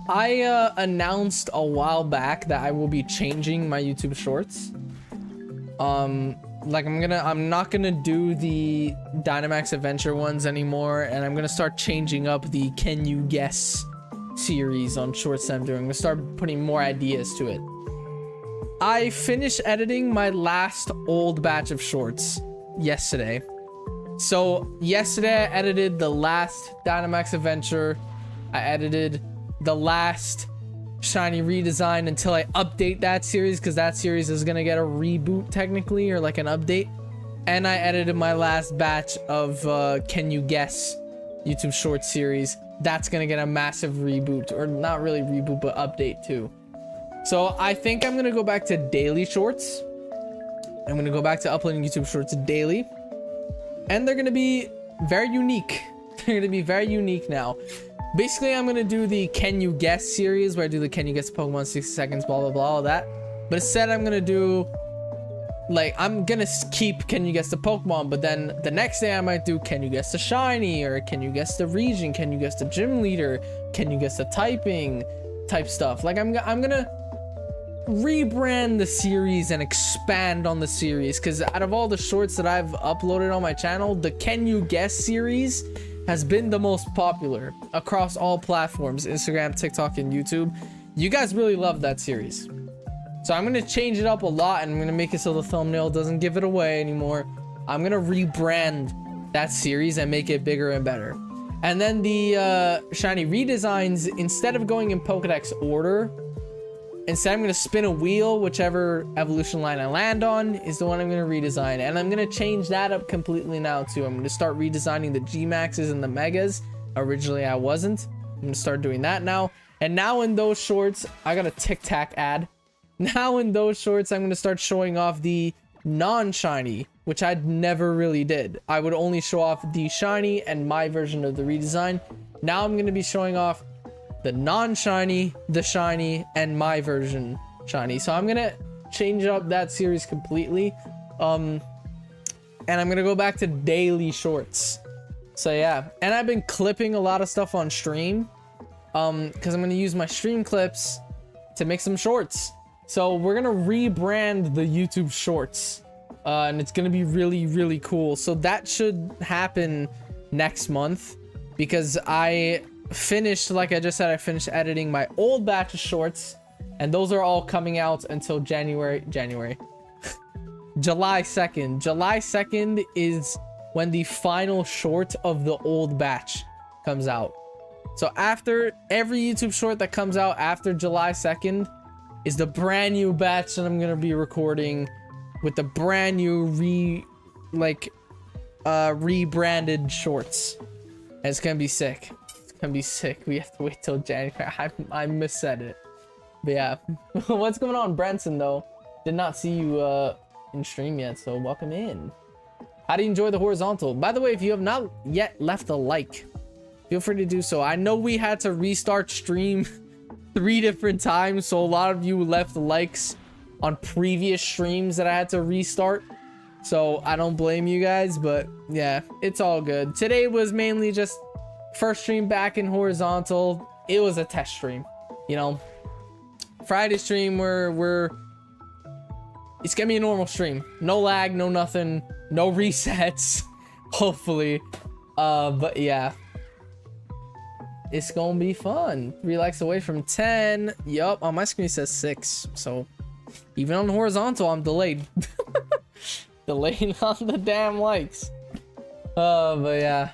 I announced a while back that I will be changing my YouTube shorts. Like I'm not gonna do the Dynamax Adventure ones anymore, and I'm gonna start changing up the Can You Guess series on shorts that I'm doing. I'm gonna start putting more ideas to it. I finished editing my last old batch of shorts yesterday. So yesterday I edited the last Dynamax Adventure. I edited the last shiny redesign until I update that series, because that series is gonna get a reboot technically, or like an update. And I edited my last batch of Can You Guess YouTube short series. That's gonna get a massive reboot, or not really reboot, but update too. So I think I'm gonna go back to daily shorts. I'm gonna go back to uploading YouTube shorts daily, and they're gonna be very unique. They're gonna be very unique now. Basically, I'm gonna do the Can You Guess series, where I do the Can You Guess Pokemon 60 seconds, blah blah blah, all that. But instead, I'm gonna do, like, I'm gonna keep Can You Guess the Pokemon, but then the next day I might do Can You Guess the Shiny, or Can You Guess the Region, Can You Guess the Gym Leader, Can You Guess the Typing type stuff. Like, I'm gonna rebrand the series and expand on the series, because out of all the shorts that I've uploaded on my channel, the Can You Guess series has been the most popular across all platforms, Instagram, TikTok, and YouTube. You guys really love that series. So I'm gonna change it up a lot, and I'm gonna make it so the thumbnail doesn't give it away anymore. I'm gonna rebrand that series and make it bigger and better. And then the shiny redesigns, instead of going in Pokedex order, instead I'm gonna spin a wheel. Whichever evolution line I land on is the one I'm gonna redesign. And I'm gonna change that up completely now too. I'm gonna start redesigning the G-Maxes and the Megas. Originally I wasn't. I'm gonna start doing that now. And now in those shorts, I got a Tic Tac ad. Now in those shorts, I'm gonna start showing off the non-shiny, which I never really did. I would only show off the shiny and my version of the redesign. Now I'm gonna be showing off the non-shiny, the shiny, and my version shiny. So I'm gonna change up that series completely. And I'm gonna go back to daily shorts. So yeah, and I've been clipping a lot of stuff on stream, because I'm gonna use my stream clips to make some shorts. So we're gonna rebrand the YouTube shorts, and it's gonna be really, really cool. So that should happen next month, because I finished, like I just said, I finished editing my old batch of shorts, and those are all coming out until July 2nd. July 2nd is when the final short of the old batch comes out. So after every YouTube short that comes out after July 2nd is the brand new batch that I'm gonna be recording with the brand new rebranded shorts. And it's gonna be sick. Gonna be sick. We have to wait till January. I missaid it, but yeah. What's going on, Branson? Though did not see you in stream yet, so welcome in. How do you enjoy the horizontal? By the way, if you have not yet left a like, feel free to do so. I know we had to restart stream 3 different times, so a lot of you left likes on previous streams that I had to restart, so I don't blame you guys, but yeah, it's all good. Today was mainly just first stream back in horizontal. It was a test stream, you know. Friday stream it's gonna be a normal stream, no lag, no nothing, no resets, hopefully. But yeah, it's gonna be fun. 3 likes away from 10. Yup, on my screen it says 6, so even on horizontal I'm delayed. Delayed on the damn likes. But yeah.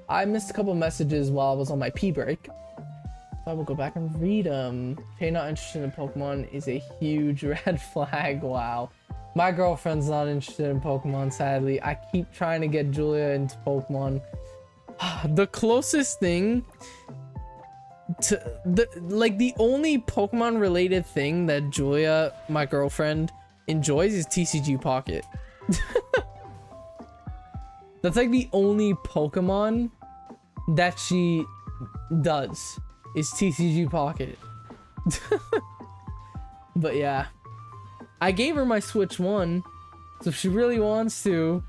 I missed a couple messages while I was on my pee break. So I will go back and read them. Jay not interested in Pokemon is a huge red flag. Wow. My girlfriend's not interested in Pokemon, sadly. I keep trying to get Julia into Pokemon. The closest thing to the only Pokemon related thing that Julia, my girlfriend, enjoys is TCG Pocket. That's like the only Pokemon that she does is TCG Pocket. But yeah, I gave her my Switch 1, so if she really wants to,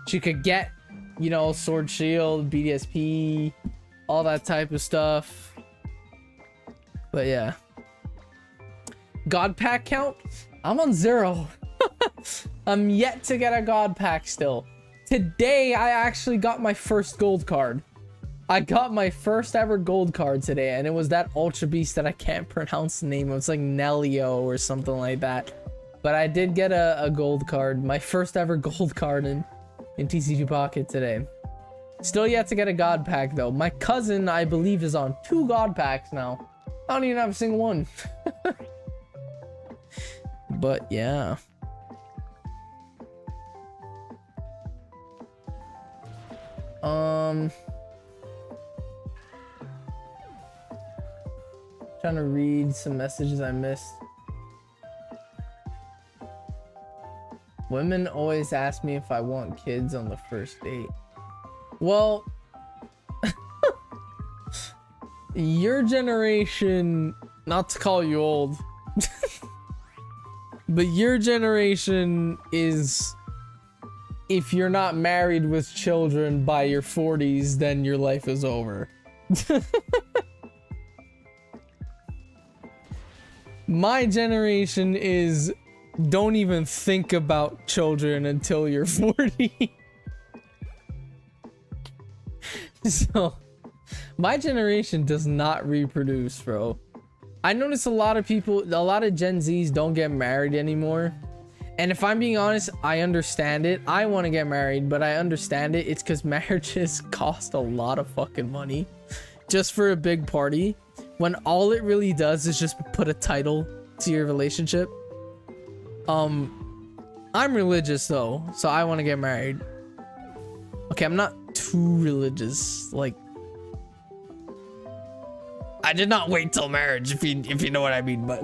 she could get, you know, Sword Shield, BDSP, all that type of stuff. But yeah, God Pack count? I'm on 0. I'm yet to get a God Pack still. Today, I actually got my first gold card. I got my first ever gold card today, and it was that Ultra Beast that I can't pronounce the name of. It's like Nelio or something like that. But I did get a gold card, my first ever gold card in TCG Pocket today. Still yet to get a god pack though. My cousin, I believe, is on 2 god packs now. I don't even have a single one. But yeah. Trying to read some messages I missed. Women always ask me if I want kids on the first date. Well, your generation, not to call you old, but your generation is, if you're not married with children by your 40s, then your life is over. My generation is, don't even think about children until you're 40. So, my generation does not reproduce, bro. I notice a lot of people, a lot of Gen Zs don't get married anymore. And if I'm being honest, I understand it. I want to get married, but I understand it. It's because marriages cost a lot of fucking money just for a big party, when all it really does is just put a title to your relationship. I'm religious though, so I want to get married. Okay, I'm not too religious. Like, I did not wait till marriage, if you know what I mean, but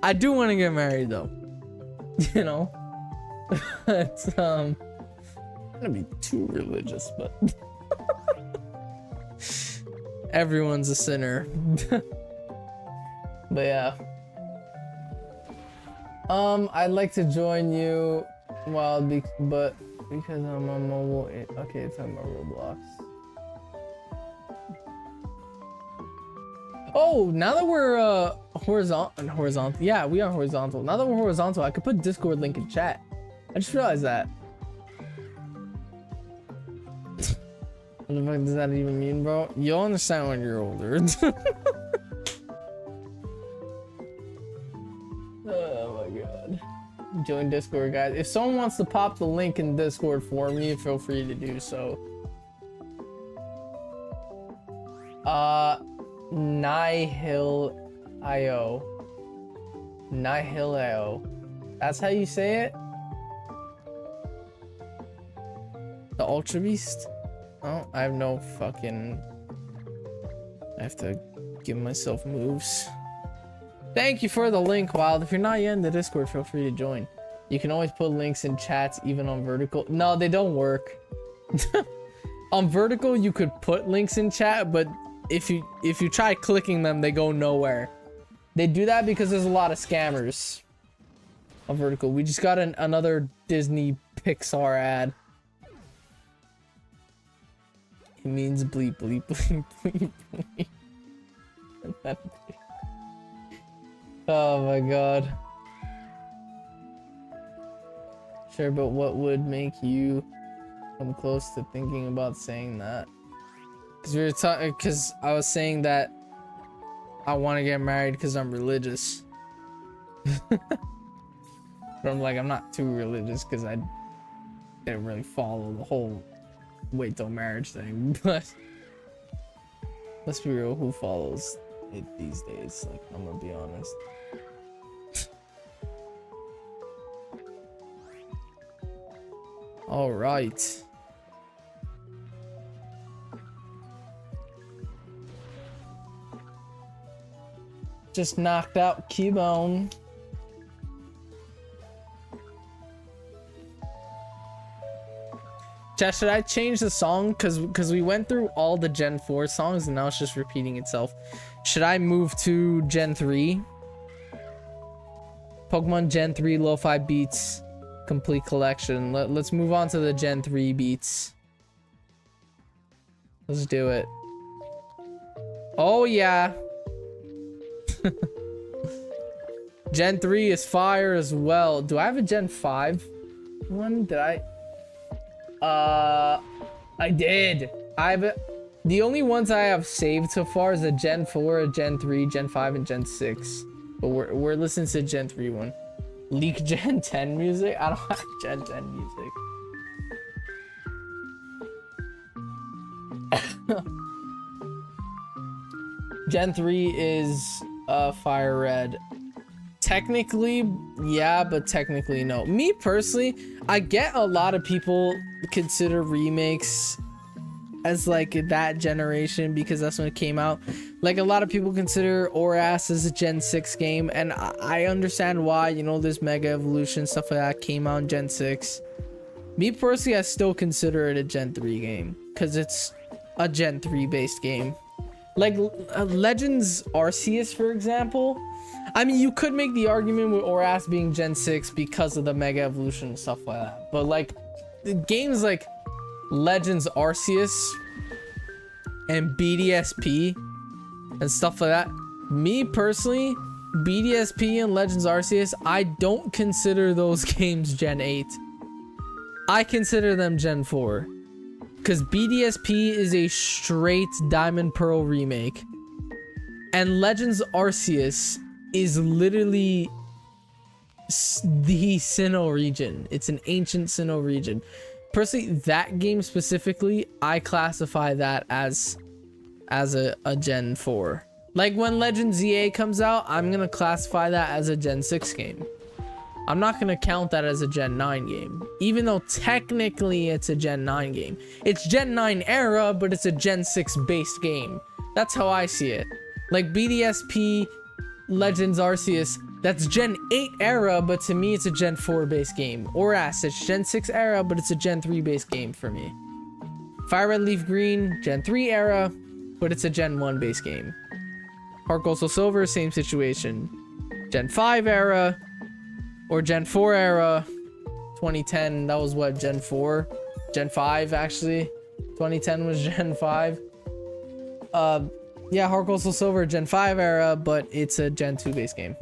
I do want to get married though. You know, it's I'm gonna be too religious, but everyone's a sinner. But yeah. I'd like to join you but because I'm on mobile. Okay, it's on my Roblox. Oh, now that we're horizontal. Yeah, we are horizontal. Now that we're horizontal, I could put Discord link in chat. I just realized that. What the fuck does that even mean, bro? You'll understand when you're older. Oh my god. Join Discord, guys. If someone wants to pop the link in Discord for me, feel free to do so. Nihil.io. Nihil.io. That's how you say it? The Ultra Beast? Oh, I have no fucking... I have to give myself moves. Thank you for the link, Wild. If you're not yet in the Discord, feel free to join. You can always put links in chats, even on vertical. No, they don't work. On vertical, you could put links in chat, but if you try clicking them, they go nowhere. They do that because there's a lot of scammers on vertical. We just got another Disney Pixar ad. It means bleep bleep bleep bleep bleep. Oh my god. Sure, but what would make you come close to thinking about saying that? Because I was saying that I want to get married because I'm religious. But I'm like, I'm not too religious because I didn't really follow the whole wait till marriage thing. But let's be real, who follows it these days? Like, I'm gonna be honest. All right. Just knocked out Cubone. Chat, should I change the song? Cause we went through all the Gen 4 songs and now it's just repeating itself. Should I move to Gen 3? Pokemon Gen 3 Lo-Fi Beats complete collection. Let's move on to the Gen 3 beats. Let's do it. Oh yeah. Gen 3 is fire as well. Do I have a Gen 5 one? Did I? I did. The only ones I have saved so far is a Gen 4, a Gen 3, Gen 5, and Gen 6. But we're listening to Gen 3 one. Leak Gen 10 music? I don't have Gen 10 music. Gen 3 is Fire Red. Technically, yeah, but technically no. Me personally, I get a lot of people consider remakes as like that generation because that's when it came out. Like a lot of people consider ORAS as a Gen 6 game, and I understand why. You know, there's Mega Evolution, stuff like that came out in Gen 6. Me personally, I still consider it a Gen 3 game because it's a Gen 3 based game. Like Legends Arceus, for example. I mean, you could make the argument with ORAS being Gen 6 because of the Mega Evolution and stuff like that. But like the games like Legends Arceus and BDSP and stuff like that, me personally, BDSP and Legends Arceus, I don't consider those games Gen 8. I consider them Gen 4 because BDSP is a straight Diamond Pearl remake and Legends Arceus is literally the Sinnoh region. It's an ancient Sinnoh region. Personally, that game specifically, I classify that as a Gen 4. Like when Legends ZA comes out, I'm gonna classify that as a Gen 6 game. I'm not gonna count that as a Gen 9 game, even though technically it's a Gen 9 game. It's Gen 9 era, but it's a Gen 6 based game. That's how I see it. Like BDSP, Legends Arceus, that's Gen 8 era, but to me it's a Gen 4 based game. ORAS, it's Gen 6 era, but it's a Gen 3 based game for me. Fire Red Leaf Green, Gen 3 era, but it's a Gen 1 based game. Heart Gold Soul Silver, same situation. Gen 5 era, or Gen 4 era. 2010, that was what, Gen 4? Gen 5 actually. 2010 was Gen 5. Yeah, Heart Gold Soul Silver, Gen 5 era, but it's a Gen 2 base game.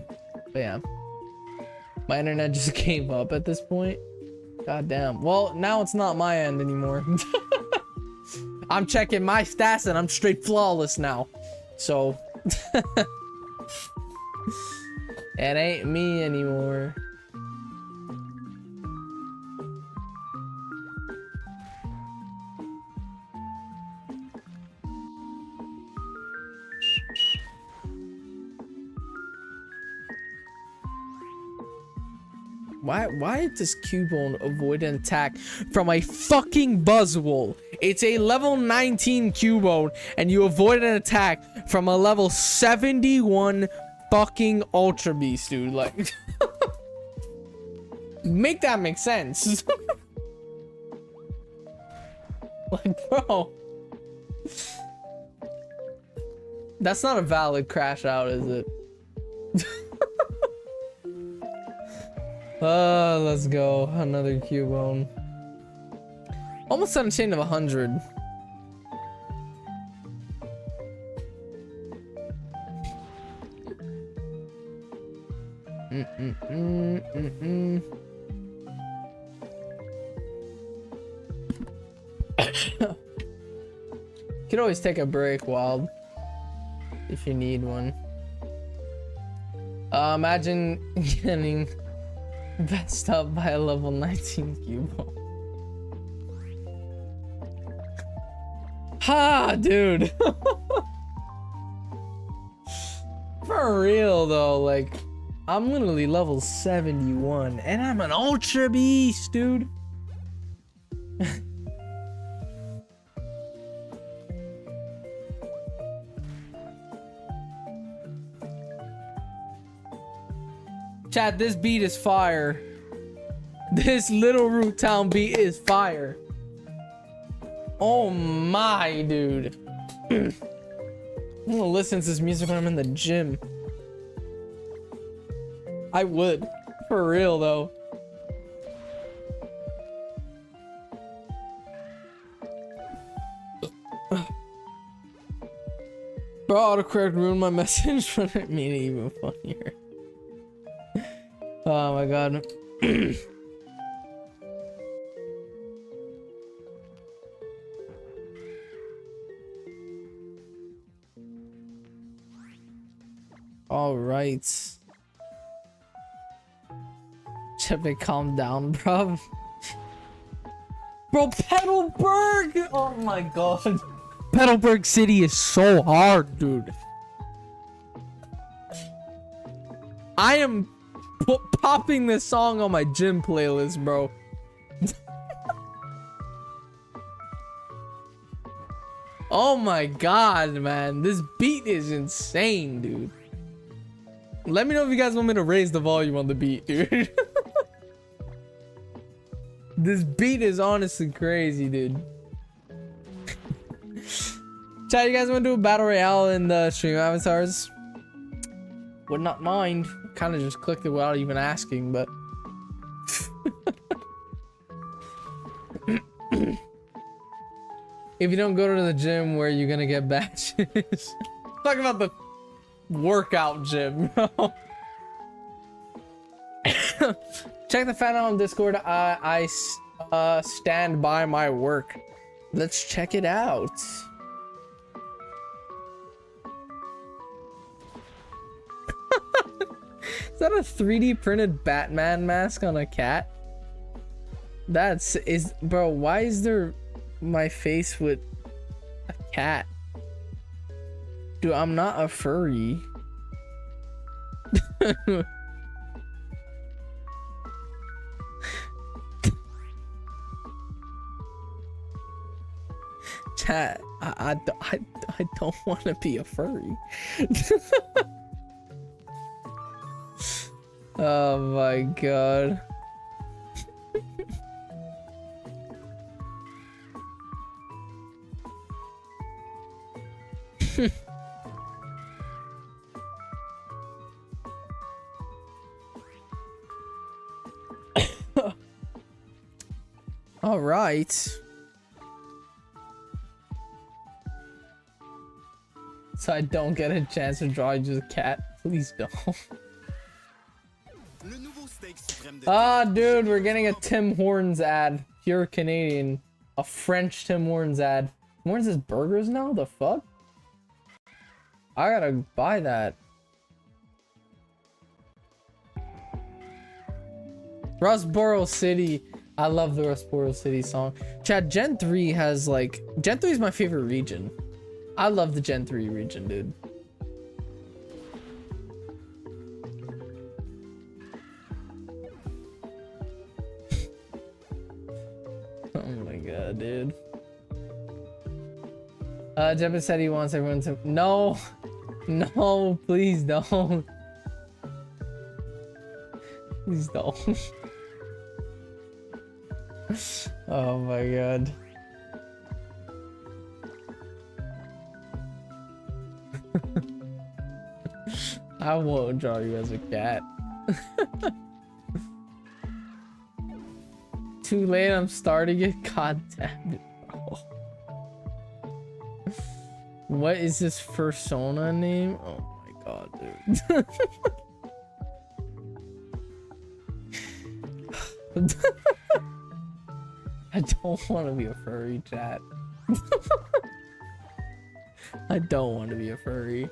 But yeah. My internet just gave up at this point. God damn. Well, now it's not my end anymore. I'm checking my stats and I'm straight flawless now. So. It ain't me anymore. Why does Cubone avoid an attack from a fucking Buzzwole? It's a level 19 Cubone, and you avoid an attack from a level 71 fucking Ultra Beast, dude. Like, make that make sense. Like, bro. That's not a valid crash out, is it? Let's go. Another Cubone. Almost on a chain of 100. Could always take a break, Wild, if you need one. Imagine getting messed up by a level 19 Cubone. Ha, dude. For real though, like, I'm literally level 71 and I'm an Ultra Beast, dude. Chat, this beat is fire. This Little Root Town beat is fire. Oh my, dude. I'm gonna listen to this music when I'm in the gym. I would. For real, though. Bro, autocorrect ruined my message, but it made it even funnier. Oh my god. All right. Chepe, calm down, bro. Bro, Petalburg! Oh my god. Petalburg City is so hard, dude. I am popping this song on my gym playlist, bro. Oh my god, man. This beat is insane, dude. Let me know if you guys want me to raise the volume on the beat, dude. This beat is honestly crazy, dude. Chat, you guys want to do a battle royale in the stream avatars? Would not mind. Kind of just clicked it without even asking, but if you don't go to the gym, where are you gonna get badges? Talk about the workout gym. Check the fan out on Discord. I stand by my work. Let's check it out. Is that a 3D printed Batman mask on a cat? Bro, why is there my face with a cat? Dude, I'm not a furry. Chat, I don't want to be a furry. Oh my god. All right. So I don't get a chance to draw you a cat. Please don't. Ah, dude, we're getting a Tim Hortons ad. Pure Canadian. A French Tim Hortons ad. Tim Hortons is burgers now? The fuck? I gotta buy that. Rustboro City. I love the Rustboro City song. Chad, Gen 3 has like... Gen 3 is my favorite region. I love the Gen 3 region, dude. Oh my god, dude. Jebba said he wants everyone to... No! No, please don't. Please don't. Oh my god. I won't draw you as a cat. Too late, I'm starting it. God damn it, bro. What is this persona name? Oh my god, dude. I don't want to be a furry, chat. I don't want to be a furry.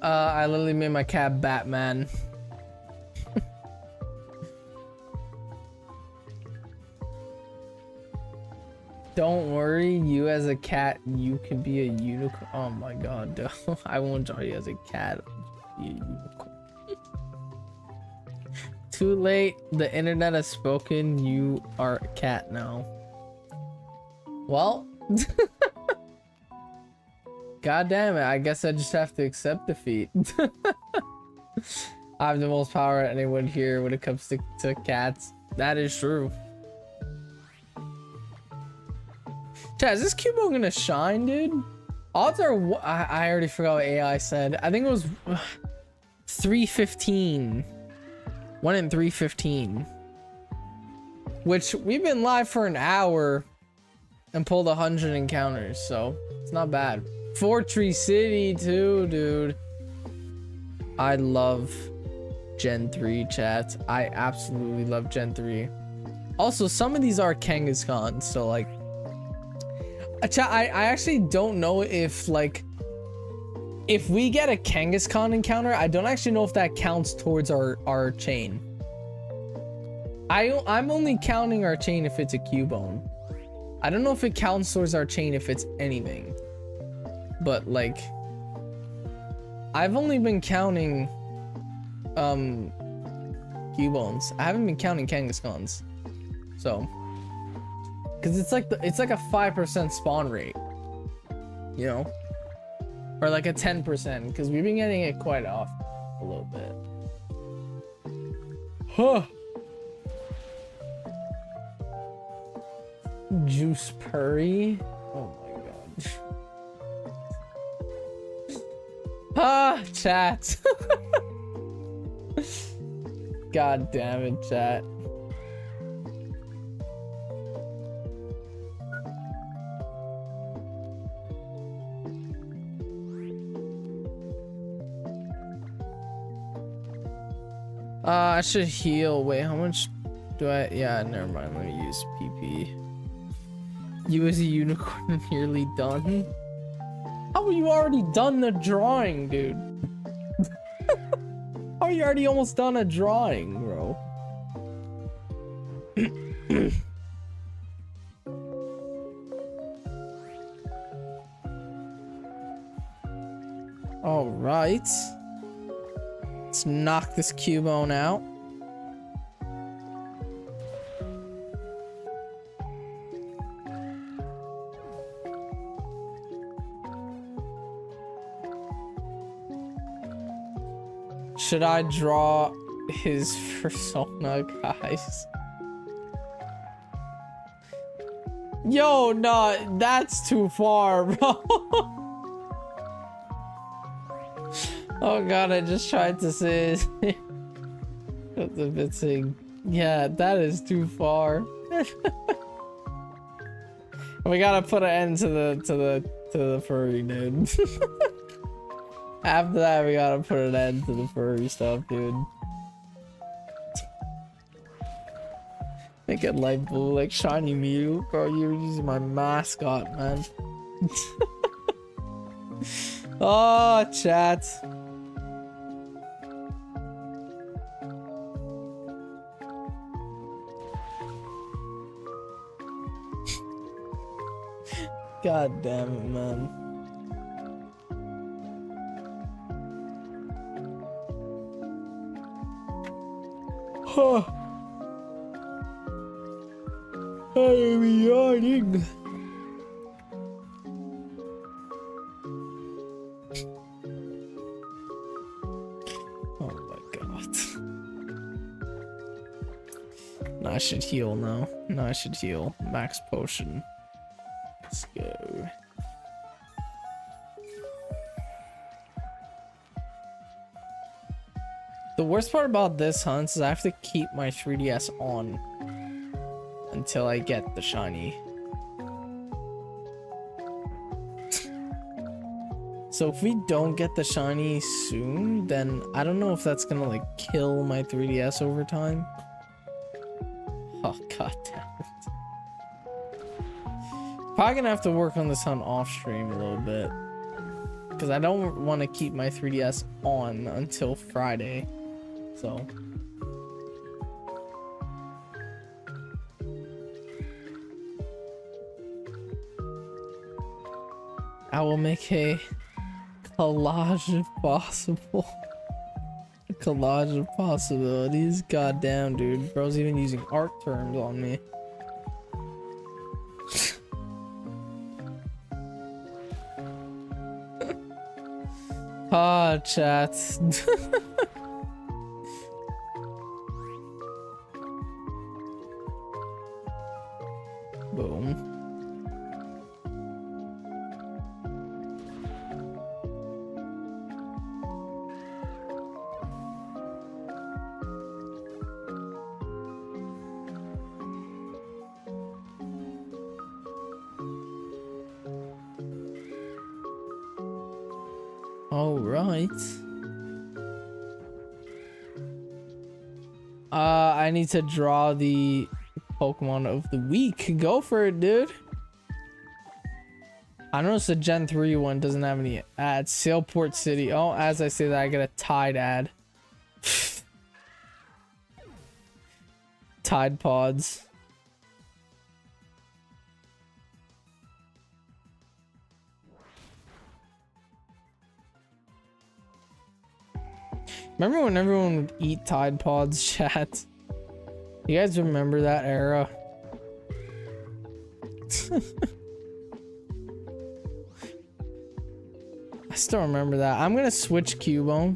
I literally made my cat Batman. Don't worry, you as a cat, you can be a unicorn. Oh my god, dude. I won't draw you as a cat. Be a unicorn. Too late, the internet has spoken. You are a cat now. Well, god damn it, I guess I just have to accept defeat. I have the most power anyone here when it comes to cats. That is true. Chat, is this Cubo gonna shine, dude? Odds are, I already forgot what AI said. I think it was 315. 1 in 315. Which, we've been live for an hour and pulled 100 encounters, so it's not bad. Fortree City too, dude. I love Gen 3, chat. I absolutely love Gen 3. Also, some of these are Kangaskhan, so like... Chat, I actually don't know if like... If we get a Kangaskhan encounter, I don't actually know if that counts towards our chain. I'm only counting our chain if it's a Cubone. I don't know if it counts towards our chain if it's anything. But like I've only been counting Cubons. I haven't been counting Kangaskhan's. So because it's like a 5% spawn rate. You know? Or like a 10%, because we've been getting it quite off a little bit. Huh. Juice Purry. Oh my god. Ah, chat. God damn it, chat. I should heal. Wait, how much do I? Yeah, never mind. Let me use PP. You as a unicorn nearly done? How are you already done the drawing, dude? How are you already almost done a drawing, bro? All right. Let's knock this Cubone out. Should I draw his persona, guys? Yo, no, that's too far, bro. Oh god, I just tried to say it. The bit saying, yeah, that is too far. We gotta put an end to the furry, dude. After that, we gotta put an end to the furry stuff, dude. Make it light blue like shiny Mew, bro. You're using my mascot, man. Oh, chat. God damn it, man. Huh. I am yawning. Oh my god. No, I should heal now. No, I should heal. Max potion. Let's go. The worst part about this hunt is I have to keep my 3DS on until I get the shiny. So if we don't get the shiny soon, then I don't know if that's gonna like kill my 3DS over time. Oh god damn it. Probably gonna have to work on this hunt off stream a little bit, because I don't want to keep my 3DS on until Friday. So I will make a collage if possible. A collage of possibilities. Goddamn, dude. Bro's even using art terms on me. Ah, chat. Boom. All right. I need to draw the Pokemon of the week. Go for it, dude. I noticed the Gen 3 one doesn't have any ads. Sailport City. Oh, as I say that, I get a Tide ad. Tide Pods. Remember when everyone would eat Tide Pods, chat? You guys remember that era? I still remember that. I'm gonna switch Cubone.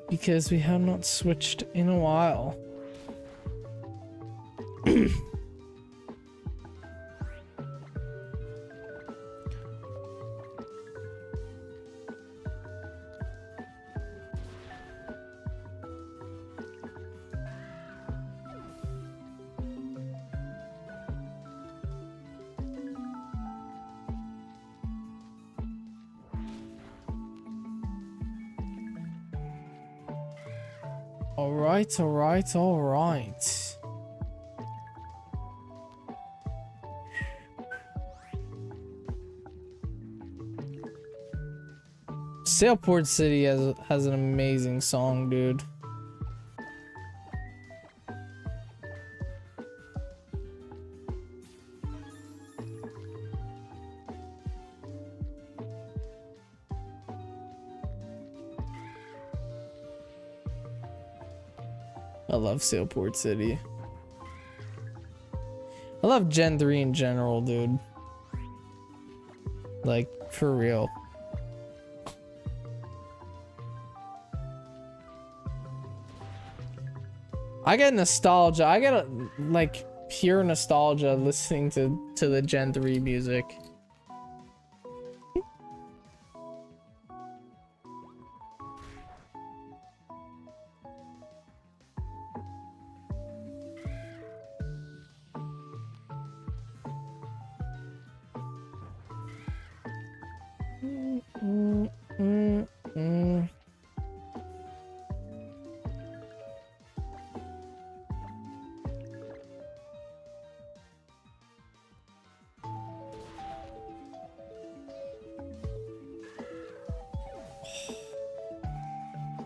Because we have not switched in a while. All right. Sailport City has an amazing song, dude. I love Sailport City. I love Gen 3 in general, dude. Like, for real. I get nostalgia. I get like pure nostalgia listening to the Gen 3 music.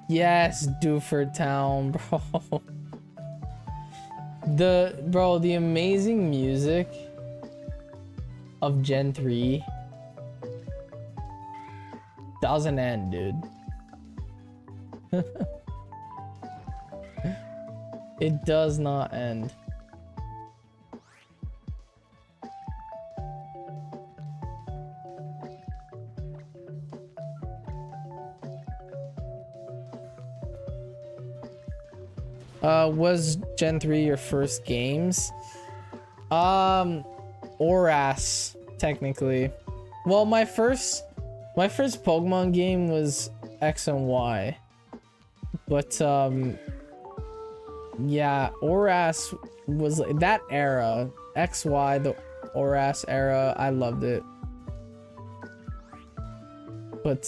Yes, Duford Town, bro. The amazing music of Gen 3 doesn't end, dude. It does not end. Was Gen 3 your first games? ORAS, technically. Well, my first Pokemon game was X and Y. But, yeah, ORAS was that era. XY, the ORAS era, I loved it. But,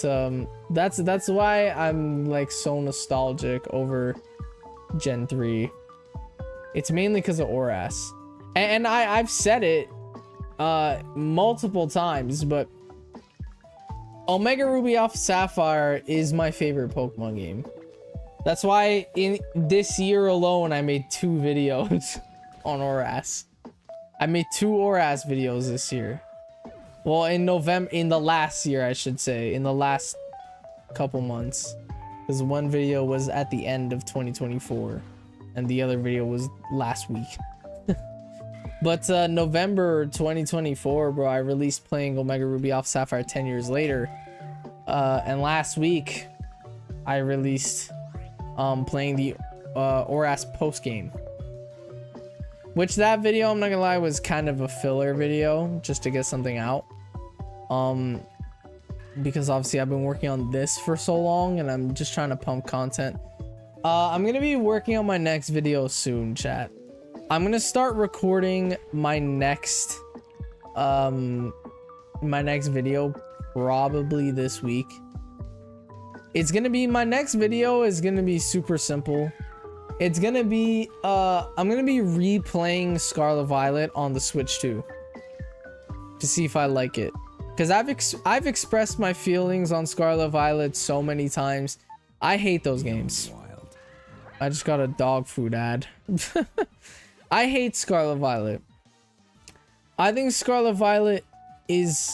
that's why I'm, like, so nostalgic over Gen 3. It's mainly because of ORAS. And I've said it multiple times, but Omega Ruby Alpha Sapphire is my favorite Pokemon game. That's why in this year alone I made 2 videos on ORAS. I made 2 ORAS videos this year. Well, in the last year, I should say, in the last couple months. Because one video was at the end of 2024 and the other video was last week. But November 2024, bro, I released playing Omega Ruby Alpha Sapphire 10 years later. And last week I released playing the ORAS post game. Which that video, I'm not gonna lie, was kind of a filler video just to get something out. Because obviously I've been working on this for so long and I'm just trying to pump content. I'm gonna be working on my next video soon, chat. I'm gonna start recording my next video probably this week. My next video is gonna be super simple. It's gonna be I'm gonna be replaying Scarlet Violet on the Switch 2 to see if I like it. Because I've expressed my feelings on Scarlet Violet so many times. I hate those games. I just got a dog food ad. I hate Scarlet Violet. I think Scarlet Violet is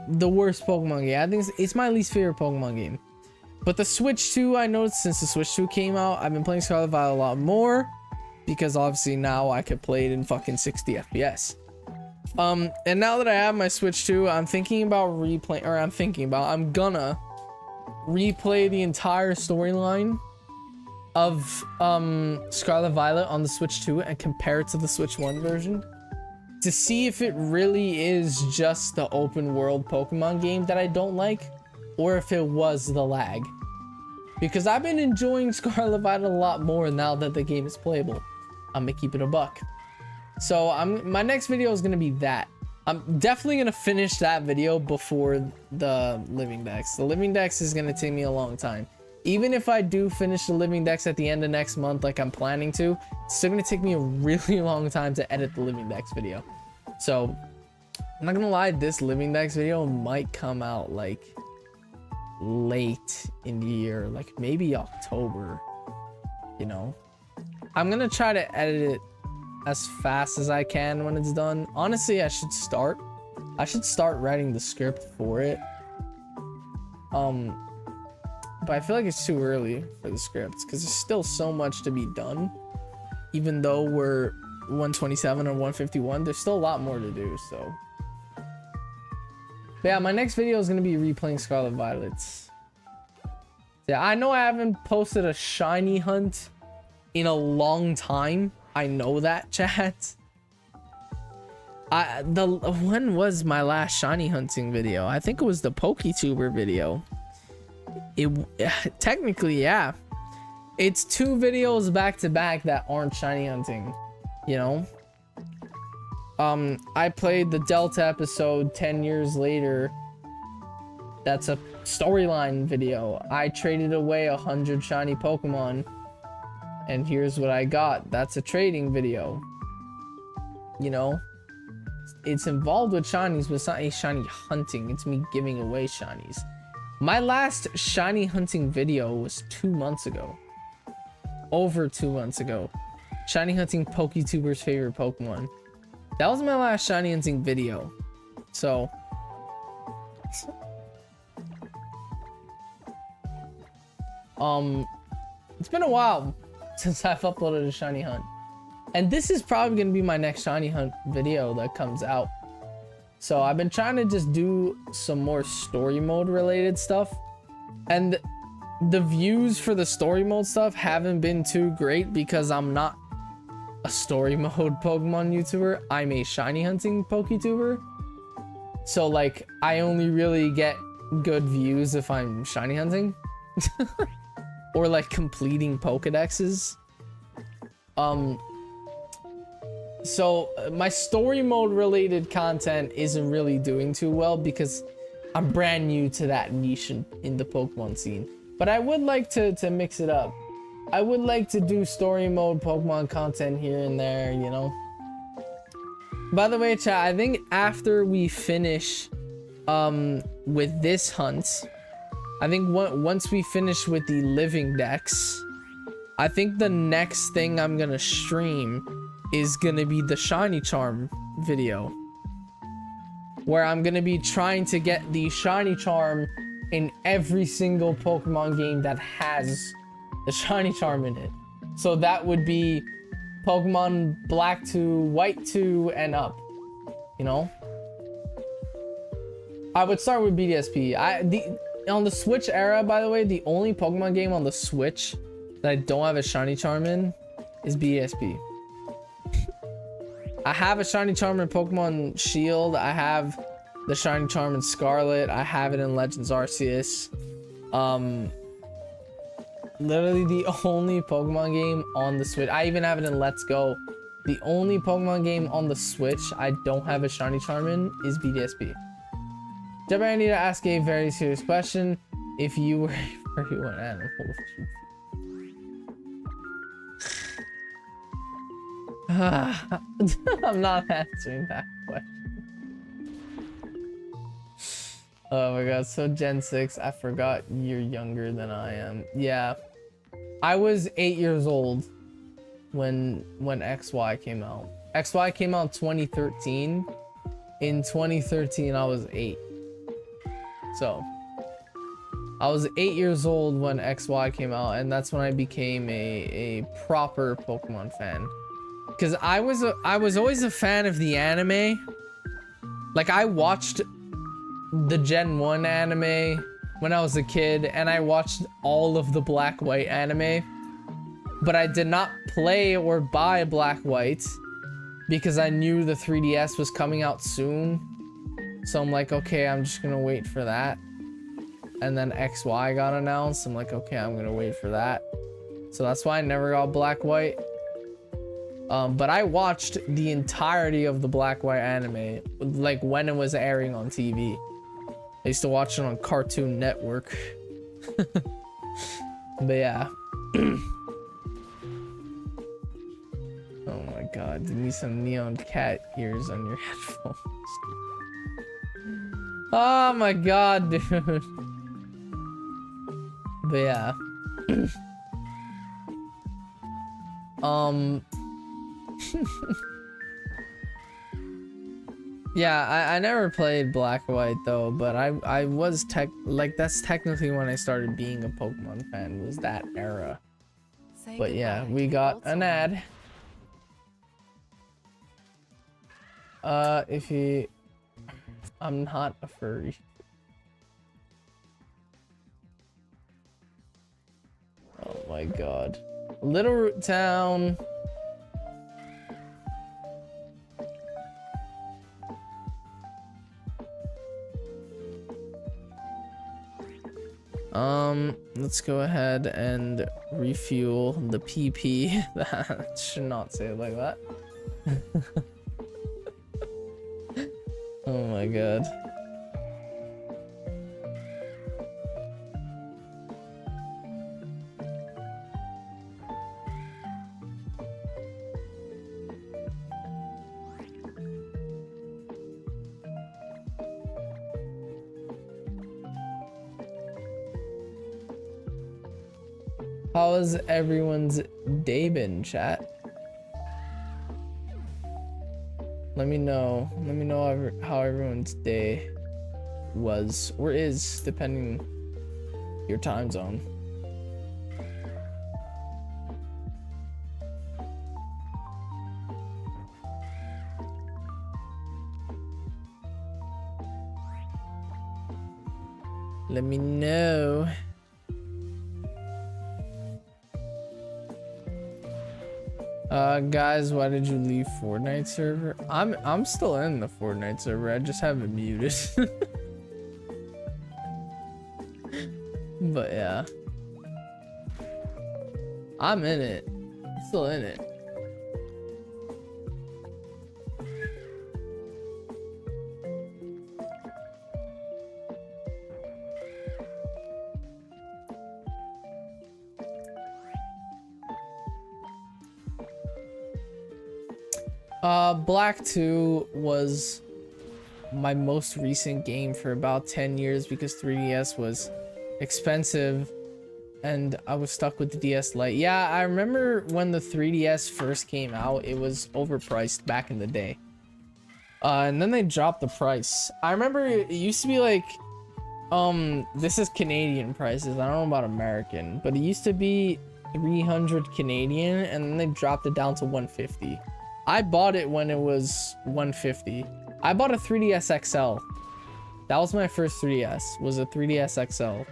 the worst Pokemon game. I think it's my least favorite Pokemon game. But the Switch 2, I noticed since the Switch 2 came out, I've been playing Scarlet Violet a lot more. Because obviously now I could play it in fucking 60 FPS. And now that I have my Switch 2, I'm thinking about I'm gonna replay the entire storyline of Scarlet Violet on the Switch 2 and compare it to the Switch 1 version. To see if it really is just the open world Pokemon game that I don't like, or if it was the lag. Because I've been enjoying Scarlet Violet a lot more now that the game is playable. I'm gonna keep it a buck. So my next video is gonna be that. I'm definitely gonna finish that video before the Living Dex. The Living Dex is gonna take me a long time. Even if I do finish the Living Dex at the end of next month like I'm planning to, it's still gonna take me a really long time to edit the Living Dex video. So I'm not gonna lie, this Living Dex video might come out like late in the year, like maybe October, you know. I'm gonna try to edit it as fast as I can when it's done. Honestly, I should start writing the script for it. But I feel like it's too early for the scripts because there's still so much to be done. Even though we're 127 or 151, there's still a lot more to do, so. But yeah, my next video is gonna be replaying Scarlet Violets. Yeah, I know I haven't posted a shiny hunt in a long time. I know that, chat. When was my last shiny hunting video? I think it was the PokeTuber video. Technically, yeah. It's 2 videos back to back that aren't shiny hunting, you know. I played the Delta episode 10 years later. That's a storyline video. I traded away 100 shiny Pokemon, and here's what I got. That's a trading video. You know, it's involved with shinies, but it's not a shiny hunting. It's me giving away shinies. My last shiny hunting video was 2 months ago. Over 2 months ago. Shiny hunting PokeTuber's favorite Pokemon. That was my last shiny hunting video. So it's been a while since I've uploaded a shiny hunt. And this is probably gonna be my next shiny hunt video that comes out. So I've been trying to just do some more story mode related stuff. And the views for the story mode stuff haven't been too great because I'm not a story mode Pokemon YouTuber. I'm a shiny hunting PokeTuber. So like, I only really get good views if I'm shiny hunting. Or like completing Pokedexes. So my story mode related content isn't really doing too well because I'm brand new to that niche in the Pokemon scene. But I would like to mix it up. I would like to do story mode Pokemon content here and there, you know. By the way, chat, I think after we finish with this hunt, I think once we finish with the Living Dex, I think the next thing I'm gonna stream is gonna be the Shiny Charm video, where I'm gonna be trying to get the Shiny Charm in every single Pokemon game that has the Shiny Charm in it. So that would be Pokemon Black 2, White 2, and up, you know. I would start with BDSP. On the Switch era, by the way, the only Pokemon game on the Switch that I don't have a Shiny Charm in is BDSP. I have a Shiny Charm in Pokemon Shield. I have the Shiny Charm in Scarlet. I have it in Legends Arceus. Literally the only Pokemon game on the Switch. I even have it in Let's Go. The only Pokemon game on the Switch I don't have a Shiny Charm in is BDSP. Jebba, I need to ask a very serious question. If you were a furry one animal, I'm not answering that question. Oh my god, so Gen 6, I forgot you're younger than I am. Yeah, I was 8 years old when XY came out. XY came out in 2013. In 2013, I was 8. So I was 8 years old when XY came out, and that's when I became a proper Pokemon fan. Because I was always a fan of the anime. Like, I watched the Gen 1 anime when I was a kid, and I watched all of the Black White anime. But I did not play or buy Black White because I knew the 3DS was coming out soon. So I'm like, okay, I'm just gonna wait for that. And then XY got announced. I'm like, okay, I'm gonna wait for that. So that's why I never got Black White. But I watched the entirety of the Black White anime, like when it was airing on TV. I used to watch it on Cartoon Network. But yeah. Oh my god, you need some neon cat ears on your headphones. Oh my god, dude. But yeah. Yeah, I never played Black or White though, but I was that's technically when I started being a Pokemon fan, was that era. But yeah, we got an ad. I'm not a furry. Oh my god. Little Root Town. Let's go ahead and refuel the PP. That should not say it like that. Oh my god. How has everyone's day been, chat? Let me know how everyone's day was or is, depending your time zone. Let me know. Guys, why did you leave Fortnite server? I'm still in the Fortnite server. I just have it muted. But yeah. I'm in it. I'm still in it. Black 2 was my most recent game for about 10 years because 3DS was expensive and I was stuck with the DS Lite. Yeah, I remember when the 3DS first came out, it was overpriced back in the day. And then they dropped the price. I remember it used to be like, this is Canadian prices. I don't know about American, but it used to be 300 Canadian and then they dropped it down to 150. I bought it when it was 150. I bought a 3DS XL. That was my first 3DS, was a 3DS XL.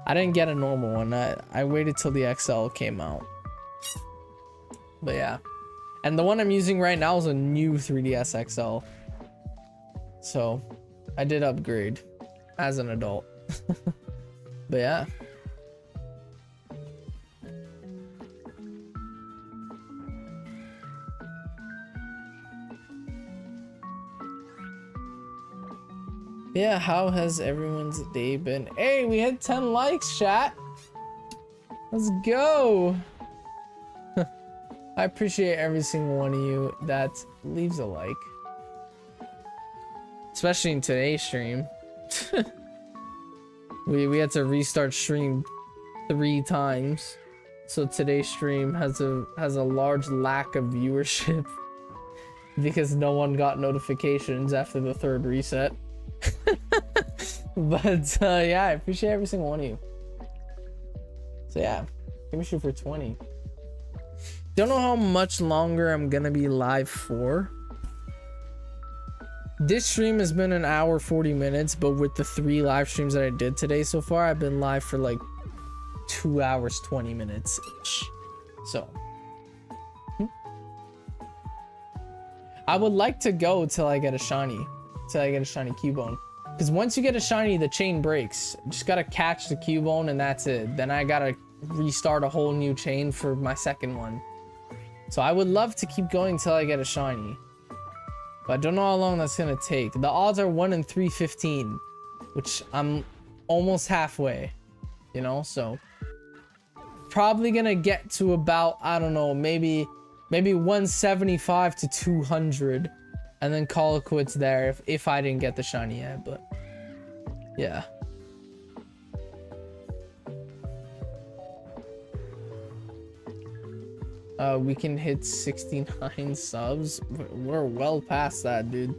I didn't get a normal one. I waited till the XL came out. But yeah. And the one I'm using right now is a new 3DS XL. So, I did upgrade as an adult. But yeah. Yeah, how has everyone's day been? Hey, we had 10 likes, chat. Let's go. I appreciate every single one of you that leaves a like. Especially in today's stream. we had to restart stream 3 times. So today's stream has a large lack of viewership because no one got notifications after the 3rd reset. But yeah, I appreciate every single one of you. So yeah, give me shoot for 20. Don't know how much longer I'm gonna be live for. This stream has been an hour 40 minutes, but with the 3 live streams that I did today so far, I've been live for like 2 hours 20 minutes each. So I would like to go till I get a shiny, Cubone. Because once you get a shiny, the chain breaks. Just gotta catch the Cubone and that's it. Then I gotta restart a whole new chain for my second one. So I would love to keep going till I get a shiny. But I don't know how long that's gonna take. The odds are 1 in 315, which I'm almost halfway, you know? So probably gonna get to about, I don't know, maybe 175 to 200 and then call it quits there if I didn't get the shiny yet. But yeah, we can hit 69 subs. We're well past that, dude.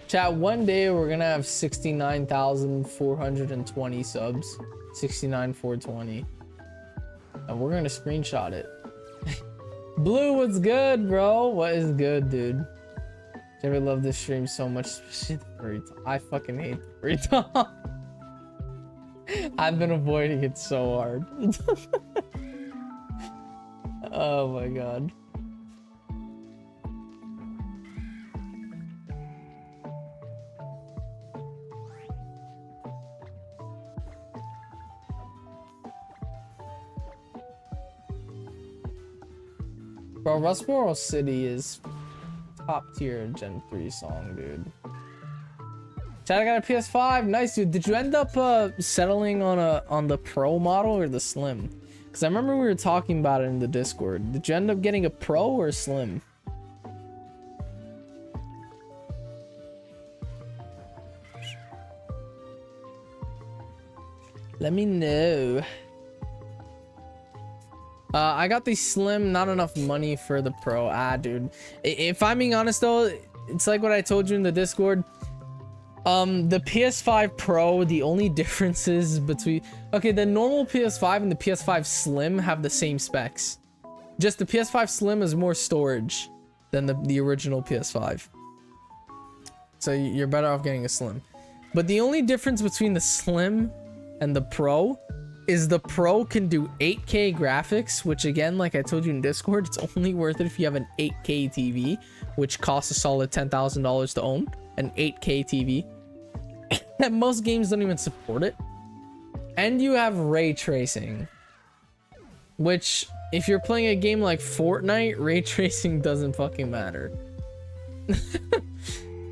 Chat, one day we're gonna have 69,420 subs. 69,420. And we're gonna screenshot it. Blue, what's good, bro? What is good, dude? I ever love this stream so much, especially the furry talk. I fucking hate the furry talk. I've been avoiding it so hard. Oh my god. Bro, Rustboro City is top tier Gen 3 song, dude. Chad, I got a PS5. Nice, dude. Did you end up settling on the Pro model or the Slim? Because I remember we were talking about it in the Discord. Did you end up getting a Pro or Slim? Let me know. I got the Slim, not enough money for the Pro. Dude. If I'm being honest though, it's like what I told you in the Discord. The PS5 Pro, the only differences between... Okay, the normal PS5 and the PS5 Slim have the same specs. Just the PS5 Slim is more storage than the original PS5. So you're better off getting a Slim. But the only difference between the Slim and the Pro is the Pro can do 8K graphics, which again, like I told you in Discord, it's only worth it if you have an 8K TV, which costs a solid $10,000 to own, an 8K TV. And most games don't even support it. And you have ray tracing, which if you're playing a game like Fortnite, ray tracing doesn't fucking matter.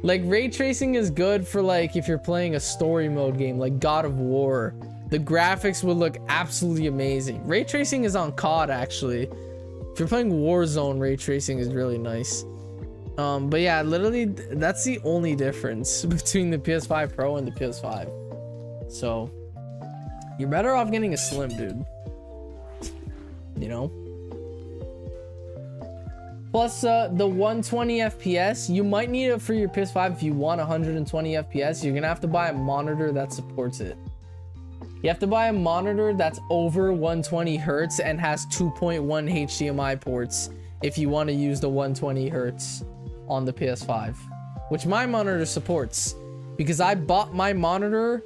Like ray tracing is good for like if you're playing a story mode game like God of War. The graphics would look absolutely amazing. Ray tracing is on COD actually. If you're playing Warzone, ray tracing is really nice. But yeah, literally that's the only difference between the PS5 Pro and the PS5. So you're better off getting a Slim, dude. You know? Plus the 120 FPS, you might need it for your PS5 if you want 120 FPS. You're gonna have to buy a monitor that supports it. You have to buy a monitor that's over 120 hertz and has 2.1 HDMI ports if you want to use the 120 hertz on the PS5, which my monitor supports, because I bought my monitor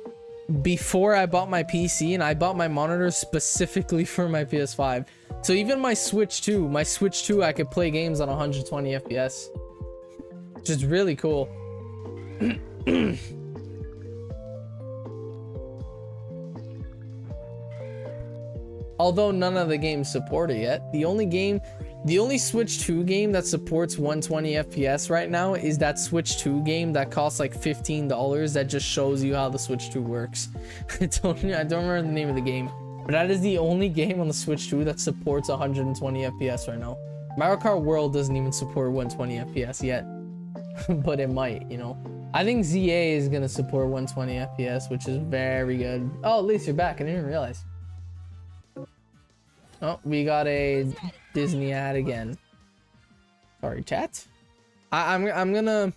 before I bought my PC, and I bought my monitor specifically for my PS5. So even my Switch 2, I could play games on 120 FPS, which is really cool. Although none of the games support it yet. The only Switch 2 game that supports 120 FPS right now is that Switch 2 game that costs like $15 that just shows you how the Switch 2 works. I don't remember the name of the game, but that is the only game on the Switch 2 that supports 120 FPS right now. Mario Kart World doesn't even support 120 FPS yet, but it might, you know. I think ZA is gonna support 120 FPS, which is very good. Oh, at least you're back. I didn't even realize. Oh, we got a Disney ad again. Sorry, chat. I'm gonna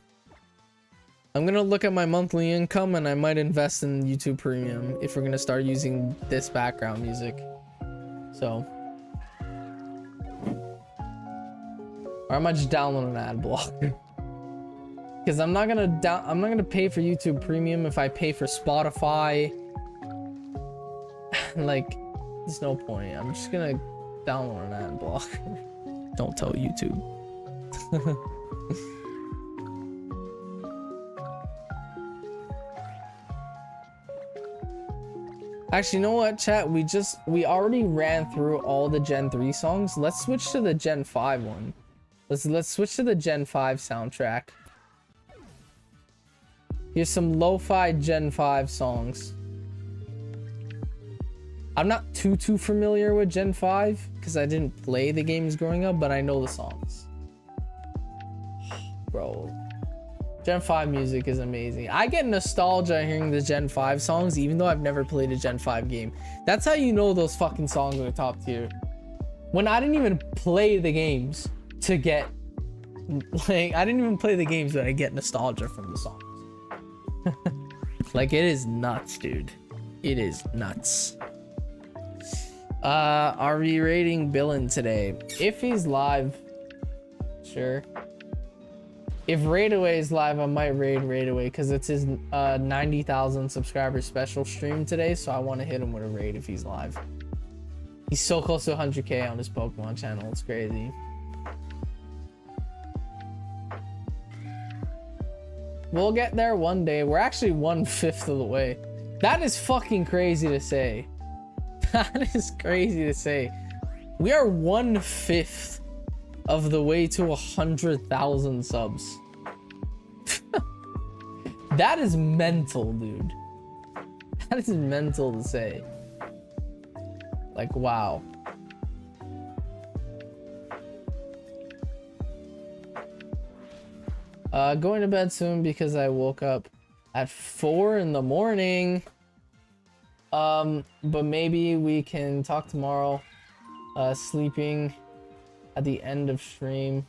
look at my monthly income and I might invest in YouTube Premium if we're gonna start using this background music. So, or I might just download an ad block. Because I'm not gonna pay for YouTube Premium if I pay for Spotify. Like, there's no point. I'm just gonna download an ad block. Don't tell YouTube. Actually, you know what, chat? We already ran through all the Gen 3 songs. Let's switch to the Gen 5 one. Let's switch to the Gen 5 soundtrack. Here's some lo-fi Gen 5 songs. I'm not too familiar with Gen 5 because I didn't play the games growing up, but I know the songs. Bro, Gen 5 music is amazing. I get nostalgia hearing the Gen 5 songs even though I've never played a Gen 5 game. That's how you know those fucking songs are top tier. When I didn't even play the games to get, like, I didn't even play the games, but I get nostalgia from the songs. Like, it is nuts, dude. It is nuts. Are we raiding Billin today? If he's live, sure. If Raidaway is live, I might raid Raidaway because it's his 90,000 subscriber special stream today, so I want to hit him with a raid if he's live. He's so close to 100k on his Pokemon channel, it's crazy. We'll get there one day. We're actually 1/5 of the way. That is fucking crazy to say. That is crazy to say. We are 1/5 of the way to 100,000 subs. That is mental, dude. That is mental to say. Like, wow. Going to bed soon because I woke up at 4 in the morning. But maybe we can talk tomorrow. Sleeping at the end of stream,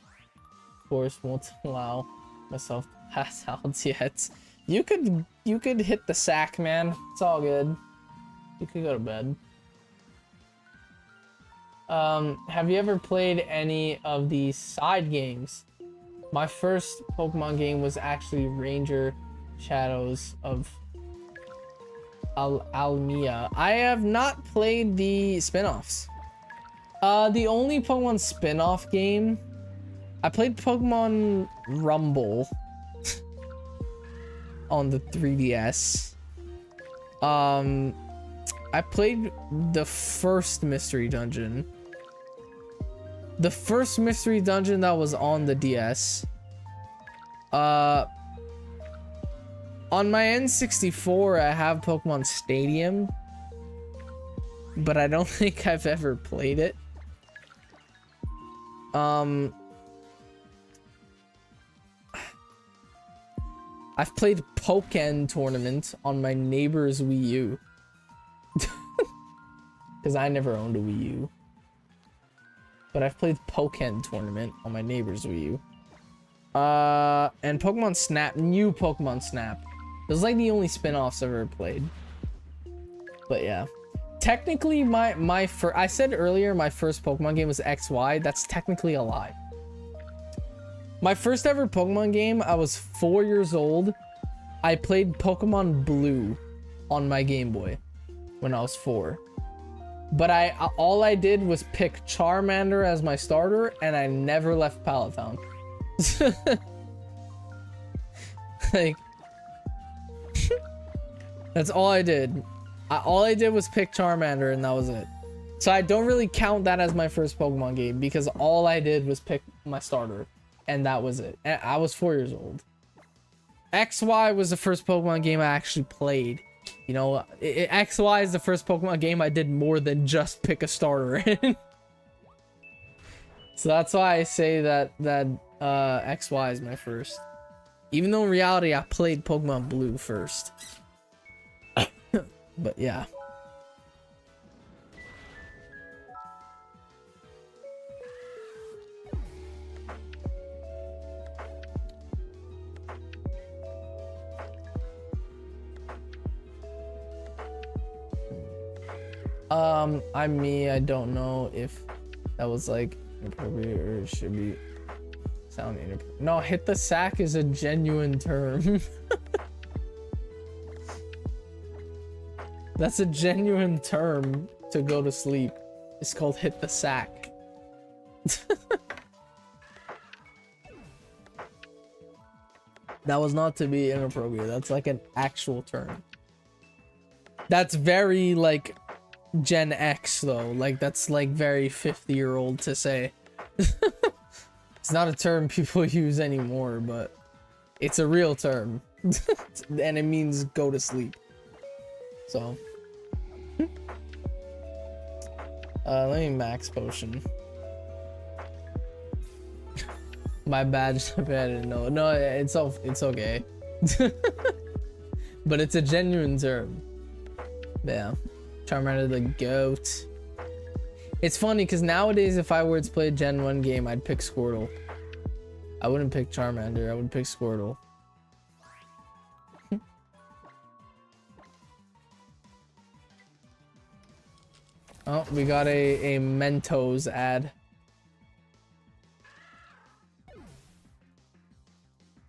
of course, won't allow myself to pass out yet. You could hit the sack, man. It's all good. You could go to bed. Have you ever played any of the side games? My first Pokemon game was actually Ranger Shadows of Almia. I have not played the spin-offs. The only Pokemon spin-off game, I played Pokemon Rumble on the 3DS. I played the first mystery dungeon. The first mystery dungeon that was on the DS. On my N64, I have Pokemon Stadium, but I don't think I've ever played it. I've played Pokken Tournament on my neighbor's Wii U. Because I never owned a Wii U. But I've played Pokken Tournament on my neighbor's Wii U. And Pokemon Snap, new Pokemon Snap. It was like the only spin-offs I've ever played. But yeah. Technically, I said earlier my first Pokemon game was XY. That's technically a lie. My first ever Pokemon game, I was 4 years old. I played Pokemon Blue on my Game Boy when I was 4. But all I did was pick Charmander as my starter, and I never left Pallet Town. Like, that's all I did. All I did was pick Charmander, and that was it. So I don't really count that as my first Pokemon game because all I did was pick my starter, and that was it. And I was 4 years old. XY was the first Pokemon game I actually played. You know, XY is the first Pokemon game I did more than just pick a starter in. So that's why I say that XY is my first. Even though in reality I played Pokemon Blue first. But yeah. I'm me. I don't know if that was like inappropriate or it should be sound inappropriate. No, hit the sack is a genuine term. That's a genuine term to go to sleep. It's called hit the sack. That was not to be inappropriate. That's like an actual term. That's very like Gen X though. Like that's like very 50-year-old to say. It's not a term people use anymore, but it's a real term. And it means go to sleep. So let me max potion. My bad, I didn't know. No, it's okay. But it's a genuine term. Yeah. Charmander the goat. It's funny because nowadays if I were to play a Gen 1 game, I'd pick Squirtle. I wouldn't pick Charmander, I would pick Squirtle. Oh, we got a Mentos ad.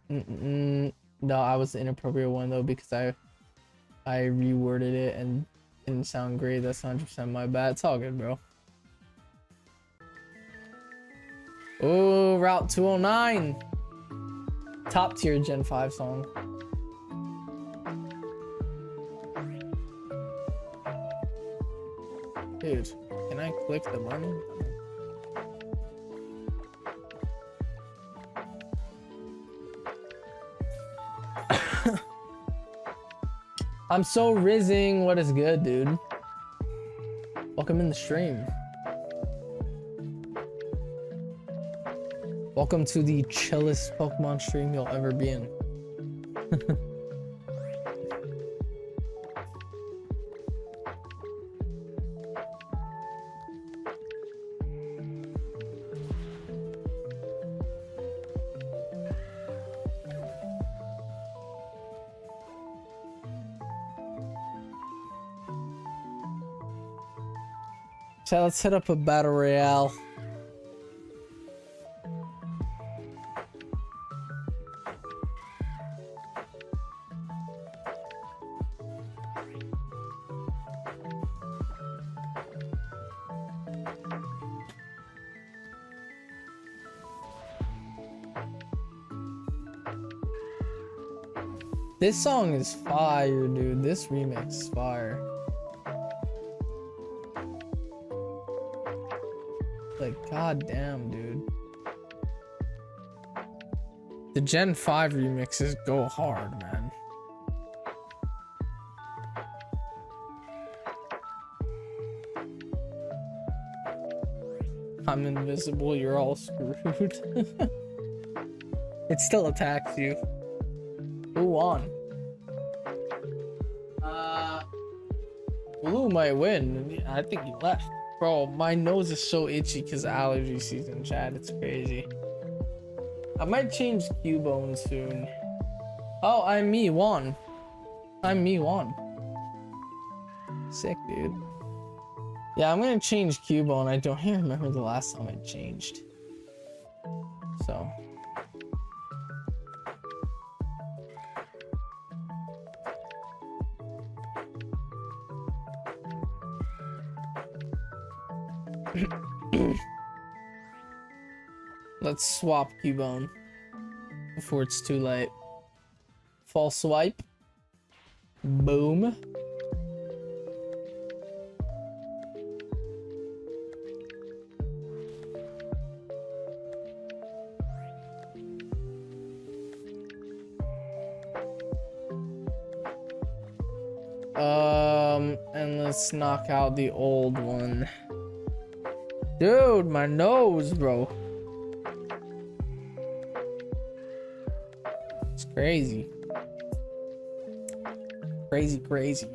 No, I was the inappropriate one though because I reworded it and didn't sound great. That's 100% my bad. It's all good, bro. Oh, Route 209. Top tier Gen 5 song. Dude, can I click the button? I'm so rizzing. What is good, dude? Welcome in the stream. Welcome to the chillest Pokemon stream you'll ever be in. So let's hit up a battle royale. This song is fire, dude. This remix is fire. Like, goddamn, dude. The Gen 5 remixes go hard, man. I'm invisible, you're all screwed. It still attacks you. Who won? Blue might win. I think he left. Bro, my nose is so itchy because allergy season, chat. It's crazy. I might change Cubone soon. Oh, I'm me, won. I'm me, won. Sick, dude. Yeah, I'm gonna change Cubone. I don't even remember the last time I changed. So. Let's swap Cubone before it's too late. False swipe. Boom. And let's knock out the old one. Dude, my nose, bro. It's crazy. Crazy, crazy.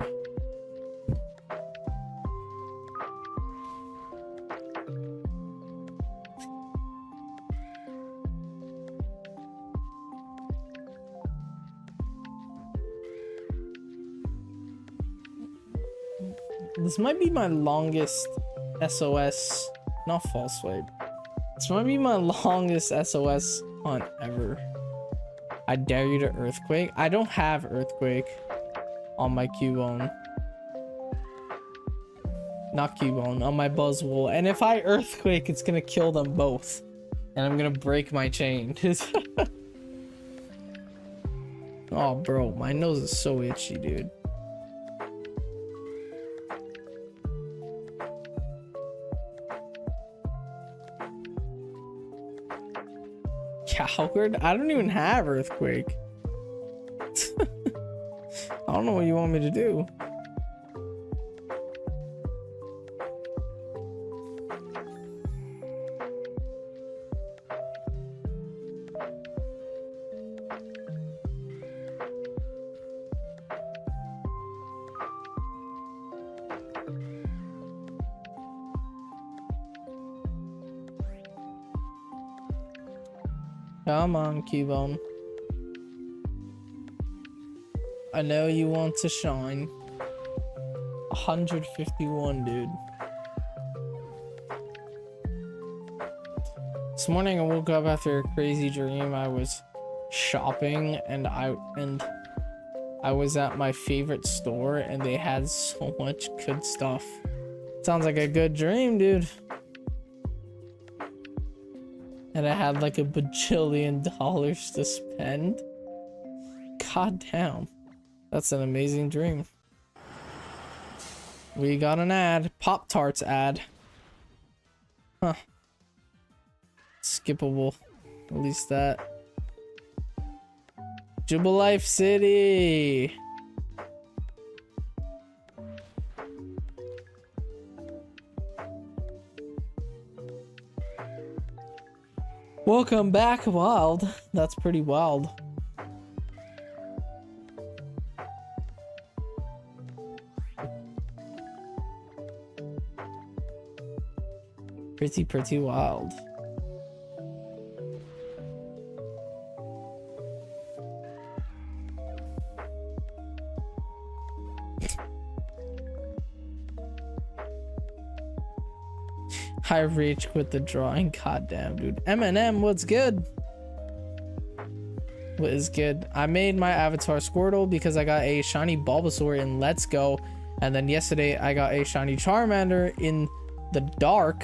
This might be my longest SOS, not false swipe. This might be my longest SOS hunt ever. I dare you to earthquake. I don't have earthquake on my Cubone. Not Cubone, on my Buzzwole. And if I earthquake, it's gonna kill them both. And I'm gonna break my chain. Oh, bro, my nose is so itchy, dude. Coward? I don't even have earthquake. I don't know what you want me to do. Come on, Cubone. I know you want to shine. 151, dude. This morning I woke up after a crazy dream. I was shopping and I was at my favorite store and they had so much good stuff. Sounds like a good dream, dude. And I had like a bajillion dollars to spend. God damn. That's an amazing dream. We got an ad. Pop-Tarts ad. Huh. Skippable. At least that. Jubilife City. Welcome back, Wild. That's pretty wild. Pretty wild. I rage quit the drawing. Goddamn, dude. Eminem, what's good? What is good? I made my avatar Squirtle because I got a shiny Bulbasaur in Let's Go, and then yesterday I got a shiny Charmander in the dark,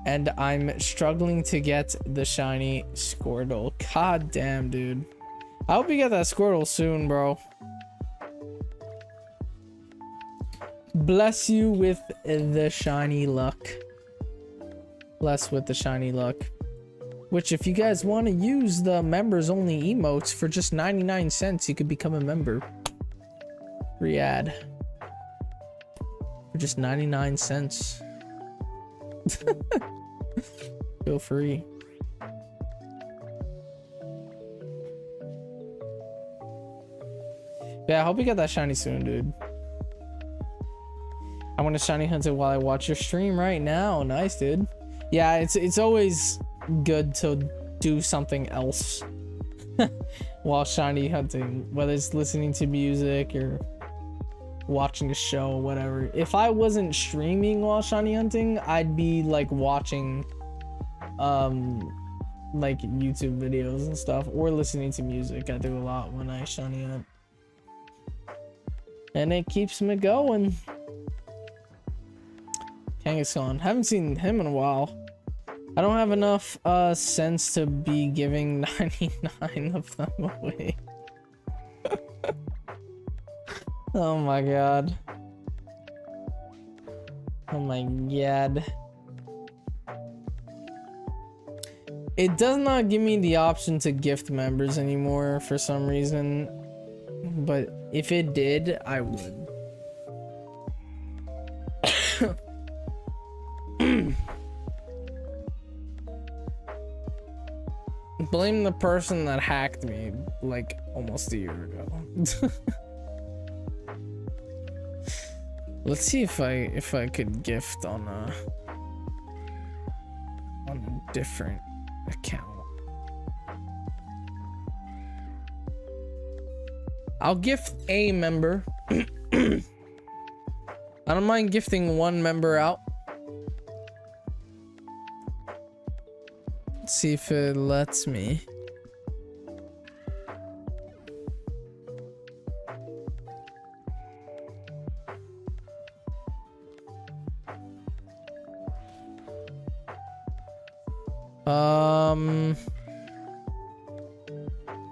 and I'm struggling to get the shiny Squirtle. God damn, dude. I hope you get that Squirtle soon, bro. Bless you with the shiny luck. Blessed with the shiny luck. Which, if you guys want to use the members only emotes for just 99 cents, you could become a member. Free ad. For just 99 cents. Feel free. Yeah, I hope you get that shiny soon, dude. I want to shiny hunt it while I watch your stream right now. Nice, dude. Yeah, it's always good to do something else while shiny hunting, whether it's listening to music or watching a show or whatever. If I wasn't streaming while shiny hunting, I'd be like watching like YouTube videos and stuff, or listening to music. I do a lot when I shiny hunt, and it keeps me going. Kangaskhan, haven't seen him in a while. I don't have enough sense to be giving 99 of them away. Oh my god. Oh my god. It does not give me the option to gift members anymore for some reason, but if it did, I would. Blame the person that hacked me like almost a year ago. Let's see if I could gift on a different account. I'll gift a member. I don't mind gifting one member out. Let's see if it lets me.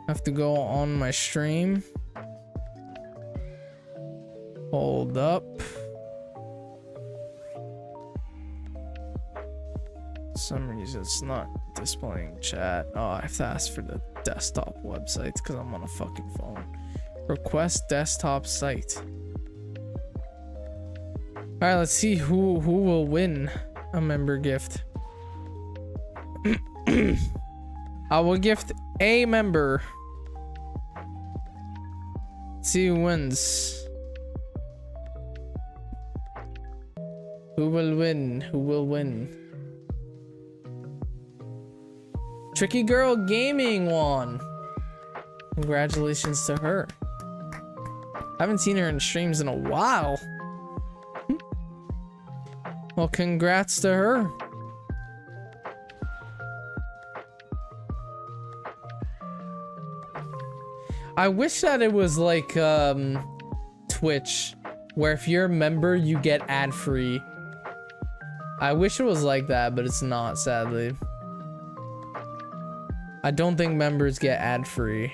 Have to go on my stream. Hold up. For some reason it's not displaying chat. Oh, I have to ask for the desktop website because I'm on a fucking phone. Request desktop site. Alright, let's see who will win a member gift. I will gift a member. Let's see who wins. Who will win? Who will win? Tricky Girl Gaming won. Congratulations to her. I haven't seen her in streams in a while. Well, congrats to her. I wish that it was like Twitch, where if you're a member, you get ad-free. I wish it was like that, but it's not, sadly. I don't think members get ad-free,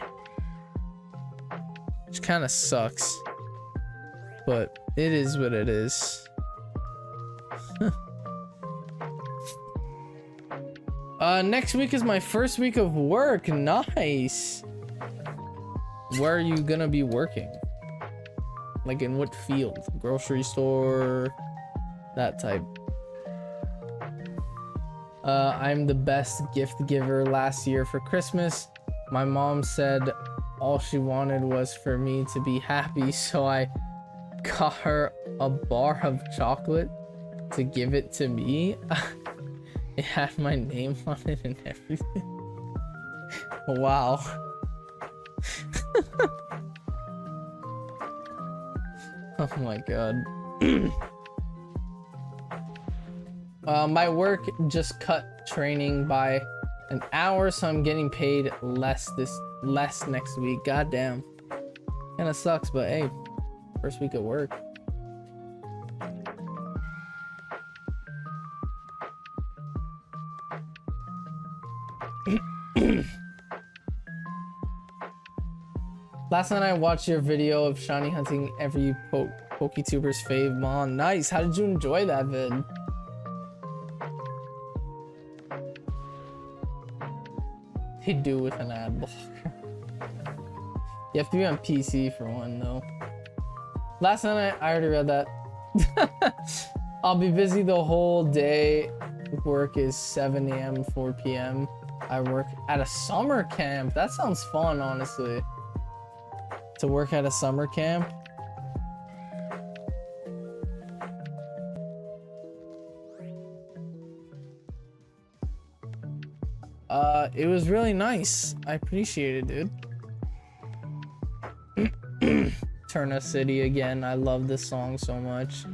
which kind of sucks, but it is what it is. Next week is my first week of work. Nice. Where are you gonna be working? Like in what field? Grocery store, that type. I'm the best gift giver last year for Christmas. My mom said all she wanted was for me to be happy, so I got her a bar of chocolate to give it to me. It had my name on it and everything. Wow. Oh my god. My work just cut training by an hour, so I'm getting paid less next week. God damn. Kinda sucks, but hey, first week of work. Last night I watched your video of shiny hunting every PokeTuber's fave mon. Nice. How did you enjoy that vid? They do with an ad blocker. You have to be on PC for one though. Last night I already read that. I'll be busy the whole day. Work is 7 a.m. 4 p.m. I work at a summer camp. That sounds fun, honestly. To work at a summer camp. It was really nice. I appreciate it, dude. Turn City again. I love this song so much.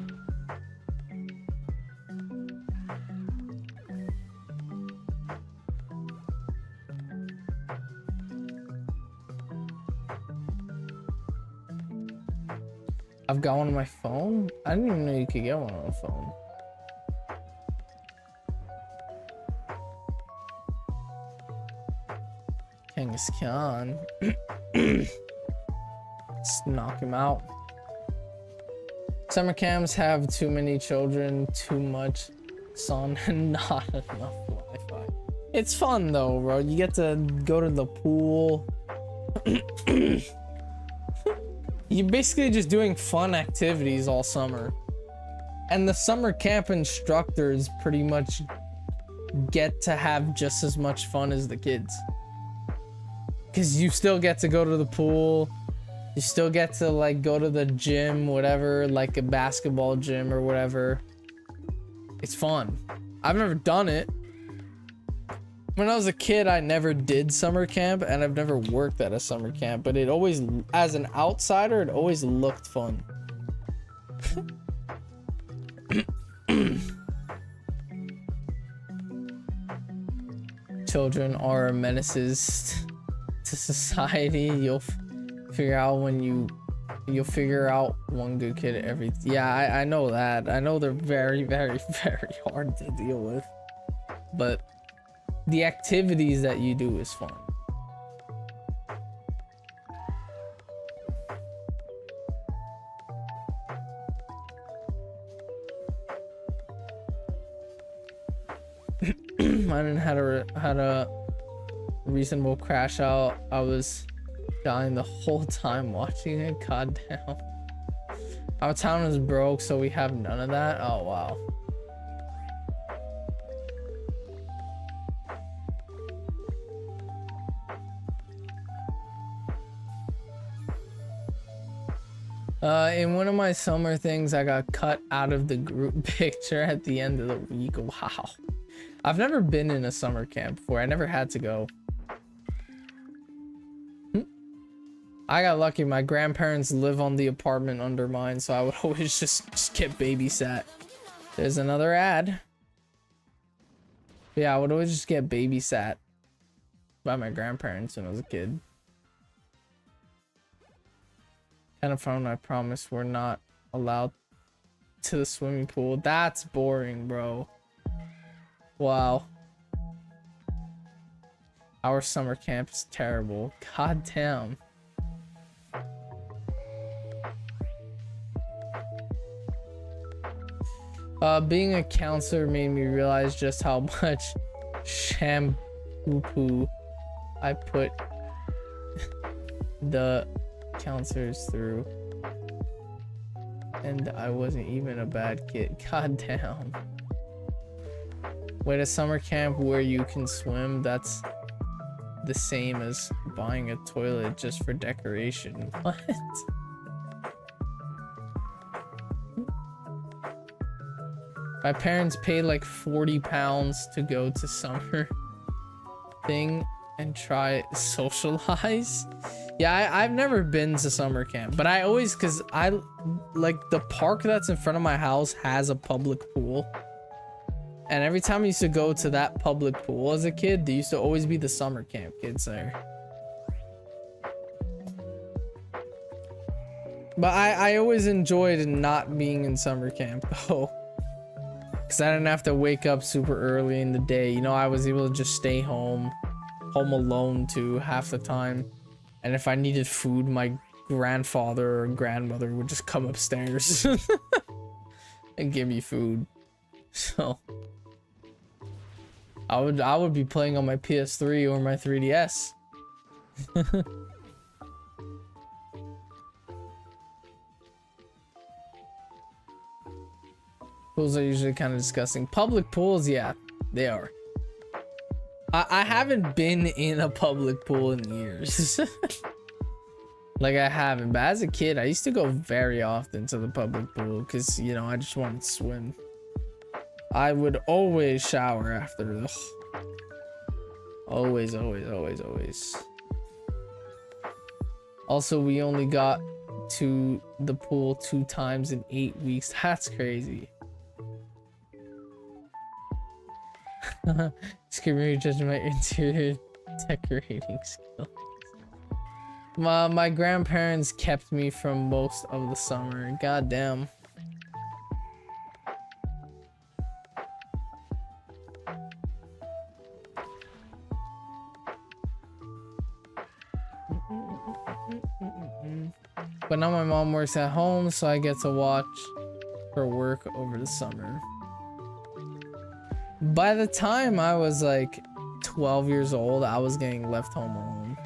I've got one on my phone? I didn't even know you could get one on a phone. Genghis Khan. Let's knock him out. Summer camps have too many children, too much sun, and not enough Wi-Fi. It's fun though, bro. You get to go to the pool. You're basically just doing fun activities all summer. And the summer camp instructors pretty much get to have just as much fun as the kids. Because you still get to go to the pool. You still get to like go to the gym, whatever, like a basketball gym or whatever. It's fun. I've never done it. When I was a kid, I never did summer camp, and I've never worked at a summer camp, but it always, as an outsider, it always looked fun. Children are menaces to society. You'll figure out you'll figure out one good kid every. Yeah, I know that. I know they're very, very, very hard to deal with, but the activities that you do is fun. I didn't had a reasonable crash out. I was dying the whole time watching it. God damn. Our town is broke, so we have none of that. Oh wow. In one of my summer things, I got cut out of the group picture at the end of the week. Wow. I've never been in a summer camp before. I never had to go. I got lucky. My grandparents live on the apartment under mine, so I would always just get babysat. There's another ad. Yeah, I would always just get babysat by my grandparents when I was a kid. Kind of found I promise we're not allowed to the swimming pool. That's boring, bro. Wow. Our summer camp is terrible. God damn. Being a counselor made me realize just how much shampoo I put the counselors through. And I wasn't even a bad kid. God damn. Wait, a summer camp where you can swim, that's the same as buying a toilet just for decoration. What? My parents paid like 40 pounds to go to summer thing and try socialize. Yeah, I've never been to summer camp, but I always, cause I like the park that's in front of my house has a public pool. And every time I used to go to that public pool as a kid, there used to always be the summer camp kids there. But I always enjoyed not being in summer camp though. Cause I didn't have to wake up super early in the day. You know, I was able to just stay home alone too half the time. And if I needed food, my grandfather or grandmother would just come upstairs and give me food. So I would be playing on my PS3 or my 3DS. Pools are usually kind of disgusting. Public pools, yeah, they are. I haven't been in a public pool in years. Like I haven't, but as a kid, I used to go very often to the public pool because, you know, I just wanted to swim. I would always shower after this. Always, always, always, always. Also, we only got to the pool 2 times in 8 weeks. That's crazy. Screaming judging my interior decorating skills. My grandparents kept me from most of the summer. God damn. But now my mom works at home, so I get to watch her work over the summer. By the time I was like 12 years old, I was getting left home alone.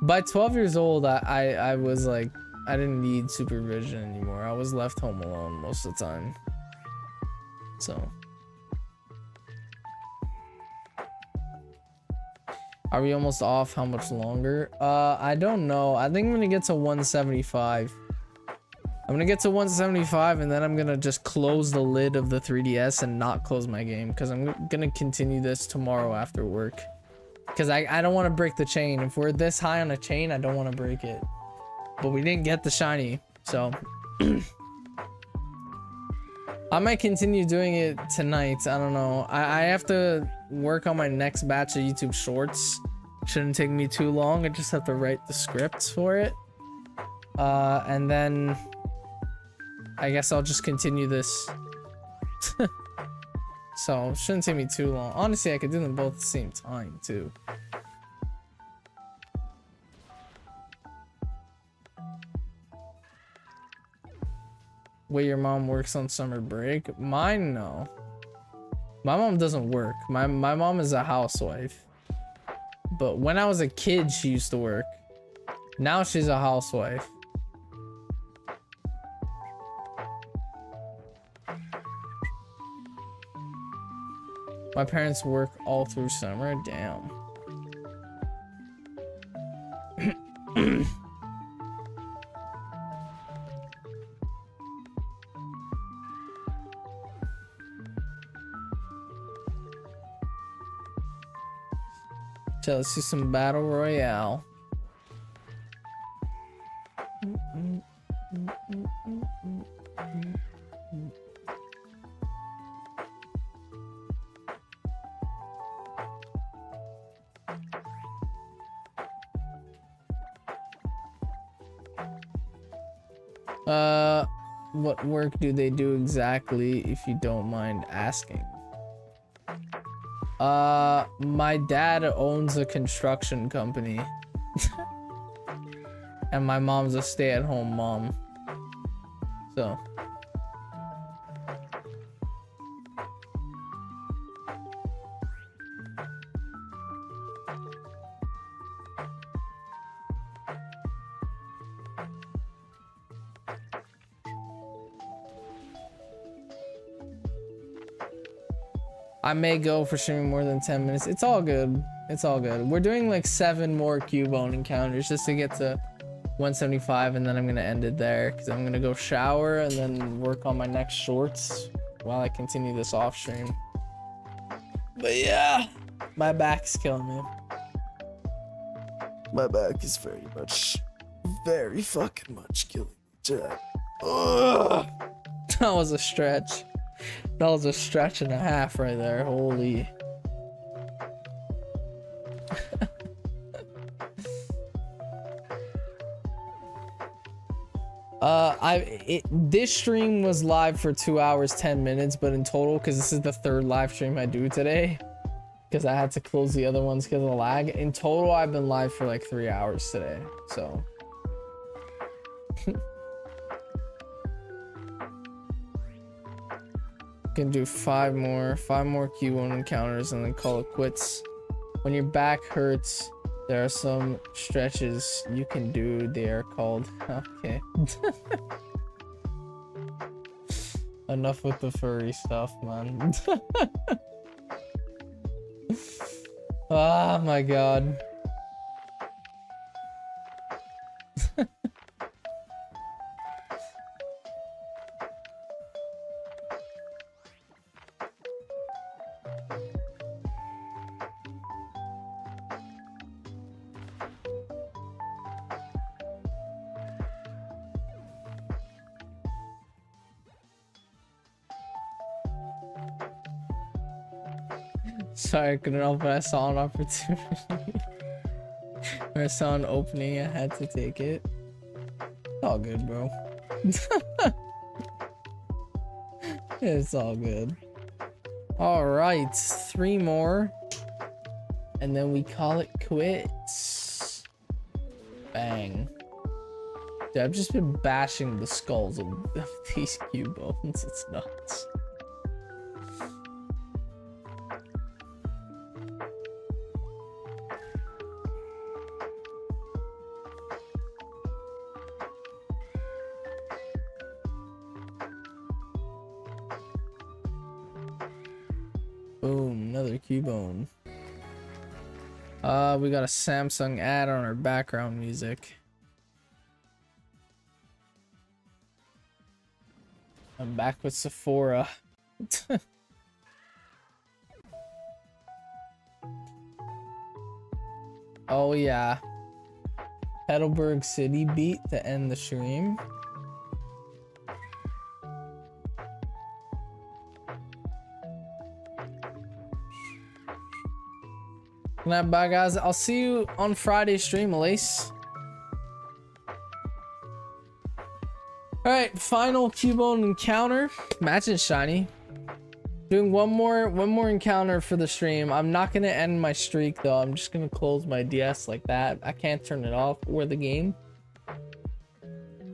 By 12 years old, I was like, I didn't need supervision anymore. I was left home alone most of the time. So. Are we almost off? How much longer? I don't know. I think I'm gonna get to 175. I'm gonna get to 175 and then I'm gonna just close the lid of the 3DS and not close my game because I'm gonna continue this tomorrow after work. Because I don't want to break the chain. If we're this high on a chain, I don't want to break it. But we didn't get the shiny, so I might continue doing it tonight. I don't know. I have to work on my next batch of YouTube shorts. Shouldn't take me too long. I just have to write the scripts for it. And then I guess I'll just continue this. So it shouldn't take me too long. Honestly, I could do them both at the same time too. Wait, your mom works on summer break? Mine, no. My mom doesn't work. My mom is a housewife. But when I was a kid, she used to work. Now she's a housewife. My parents work all through summer. Damn. So let's do some battle royale. What work do they do exactly, if you don't mind asking? My dad owns a construction company. And my mom's a stay-at-home mom. So. I may go for streaming more than 10 minutes. It's all good. It's all good. We're doing like 7 more Cubone encounters just to get to 175, and then I'm gonna end it there because I'm gonna go shower and then work on my next shorts while I continue this off stream. But yeah, my back's killing me. My back is very fucking much killing me, Jack. Ugh. That was a stretch. That was a stretch and a half right there. Holy. This stream was live for 2 hours 10 minutes, but in total, because this is the 3rd live stream I do today, because I had to close the other ones because of the lag. In total, I've been live for like 3 hours today. So. Can do 5 more Q1 encounters and then call it quits. When your back hurts, there are some stretches you can do. They are called. Okay. Enough with the furry stuff, man. Oh my god. Sorry, I couldn't help it. I saw an opportunity. I saw an opening. I had to take it. It's all good, bro. It's all good. All right, 3 more, and then we call it quits. Bang. Dude, I've just been bashing the skulls of these Cubones. It's nuts. Boom, another Cubone. We got a Samsung ad on our background music. I'm back with Sephora. Oh yeah. Heidelberg City beat to end the stream. Good night, bye guys. I'll see you on Friday stream, Elise. Alright, final Cubone encounter. Imagine shiny. Doing one more encounter for the stream. I'm not gonna end my streak though. I'm just gonna close my DS like that. I can't turn it off or the game.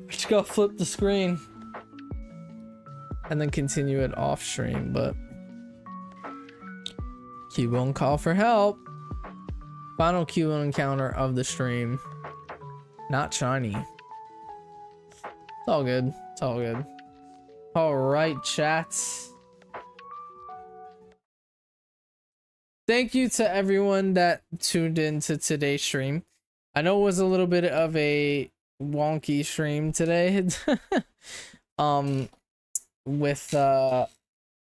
Just gotta flip the screen and then continue it off stream. But Cubone call for help. Final Cubone encounter of the stream. Not shiny. It's all good. It's all good. All right, chats. Thank you to everyone that tuned in to today's stream. I know it was a little bit of a wonky stream today. With the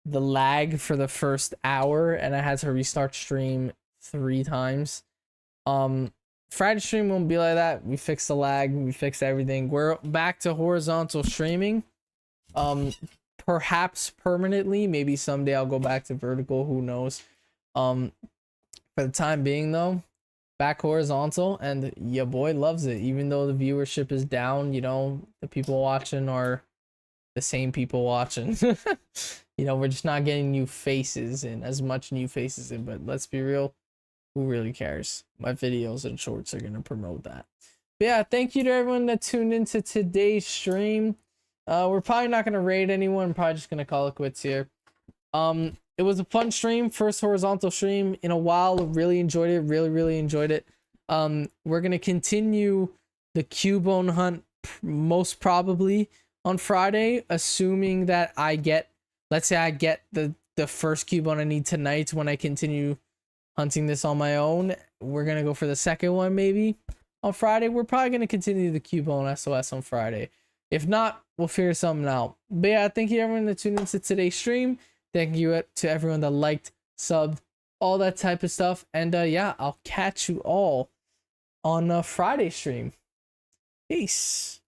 lag for the first hour, and I had to restart stream 3 times. Friday stream won't be like that. We fixed the lag, we fixed everything. We're back to horizontal streaming. Perhaps permanently. Maybe someday I'll go back to vertical, who knows. For the time being though, back horizontal, and your boy loves it. Even though the viewership is down, you know, the people watching are the same people watching. You know, we're just not getting new faces in, as much new faces in, but let's be real, who really cares? My videos and shorts are gonna promote that. But yeah, thank you to everyone that tuned into today's stream. We're probably not gonna raid anyone. I'm probably just gonna call it quits here. It was a fun stream, first horizontal stream in a while. Really enjoyed it. Really enjoyed it. We're gonna continue the Cubone hunt most probably on Friday, assuming that I get, let's say I get the first Cubone I need tonight when I continue hunting this on my own. We're gonna go for the second one maybe on Friday. We're probably gonna continue the Cubone SOS on Friday. If not, we'll figure something out. But yeah, thank you everyone that tuned into today's stream. Thank you to everyone that liked, subbed, all that type of stuff. And yeah, I'll catch you all on Friday stream. Peace.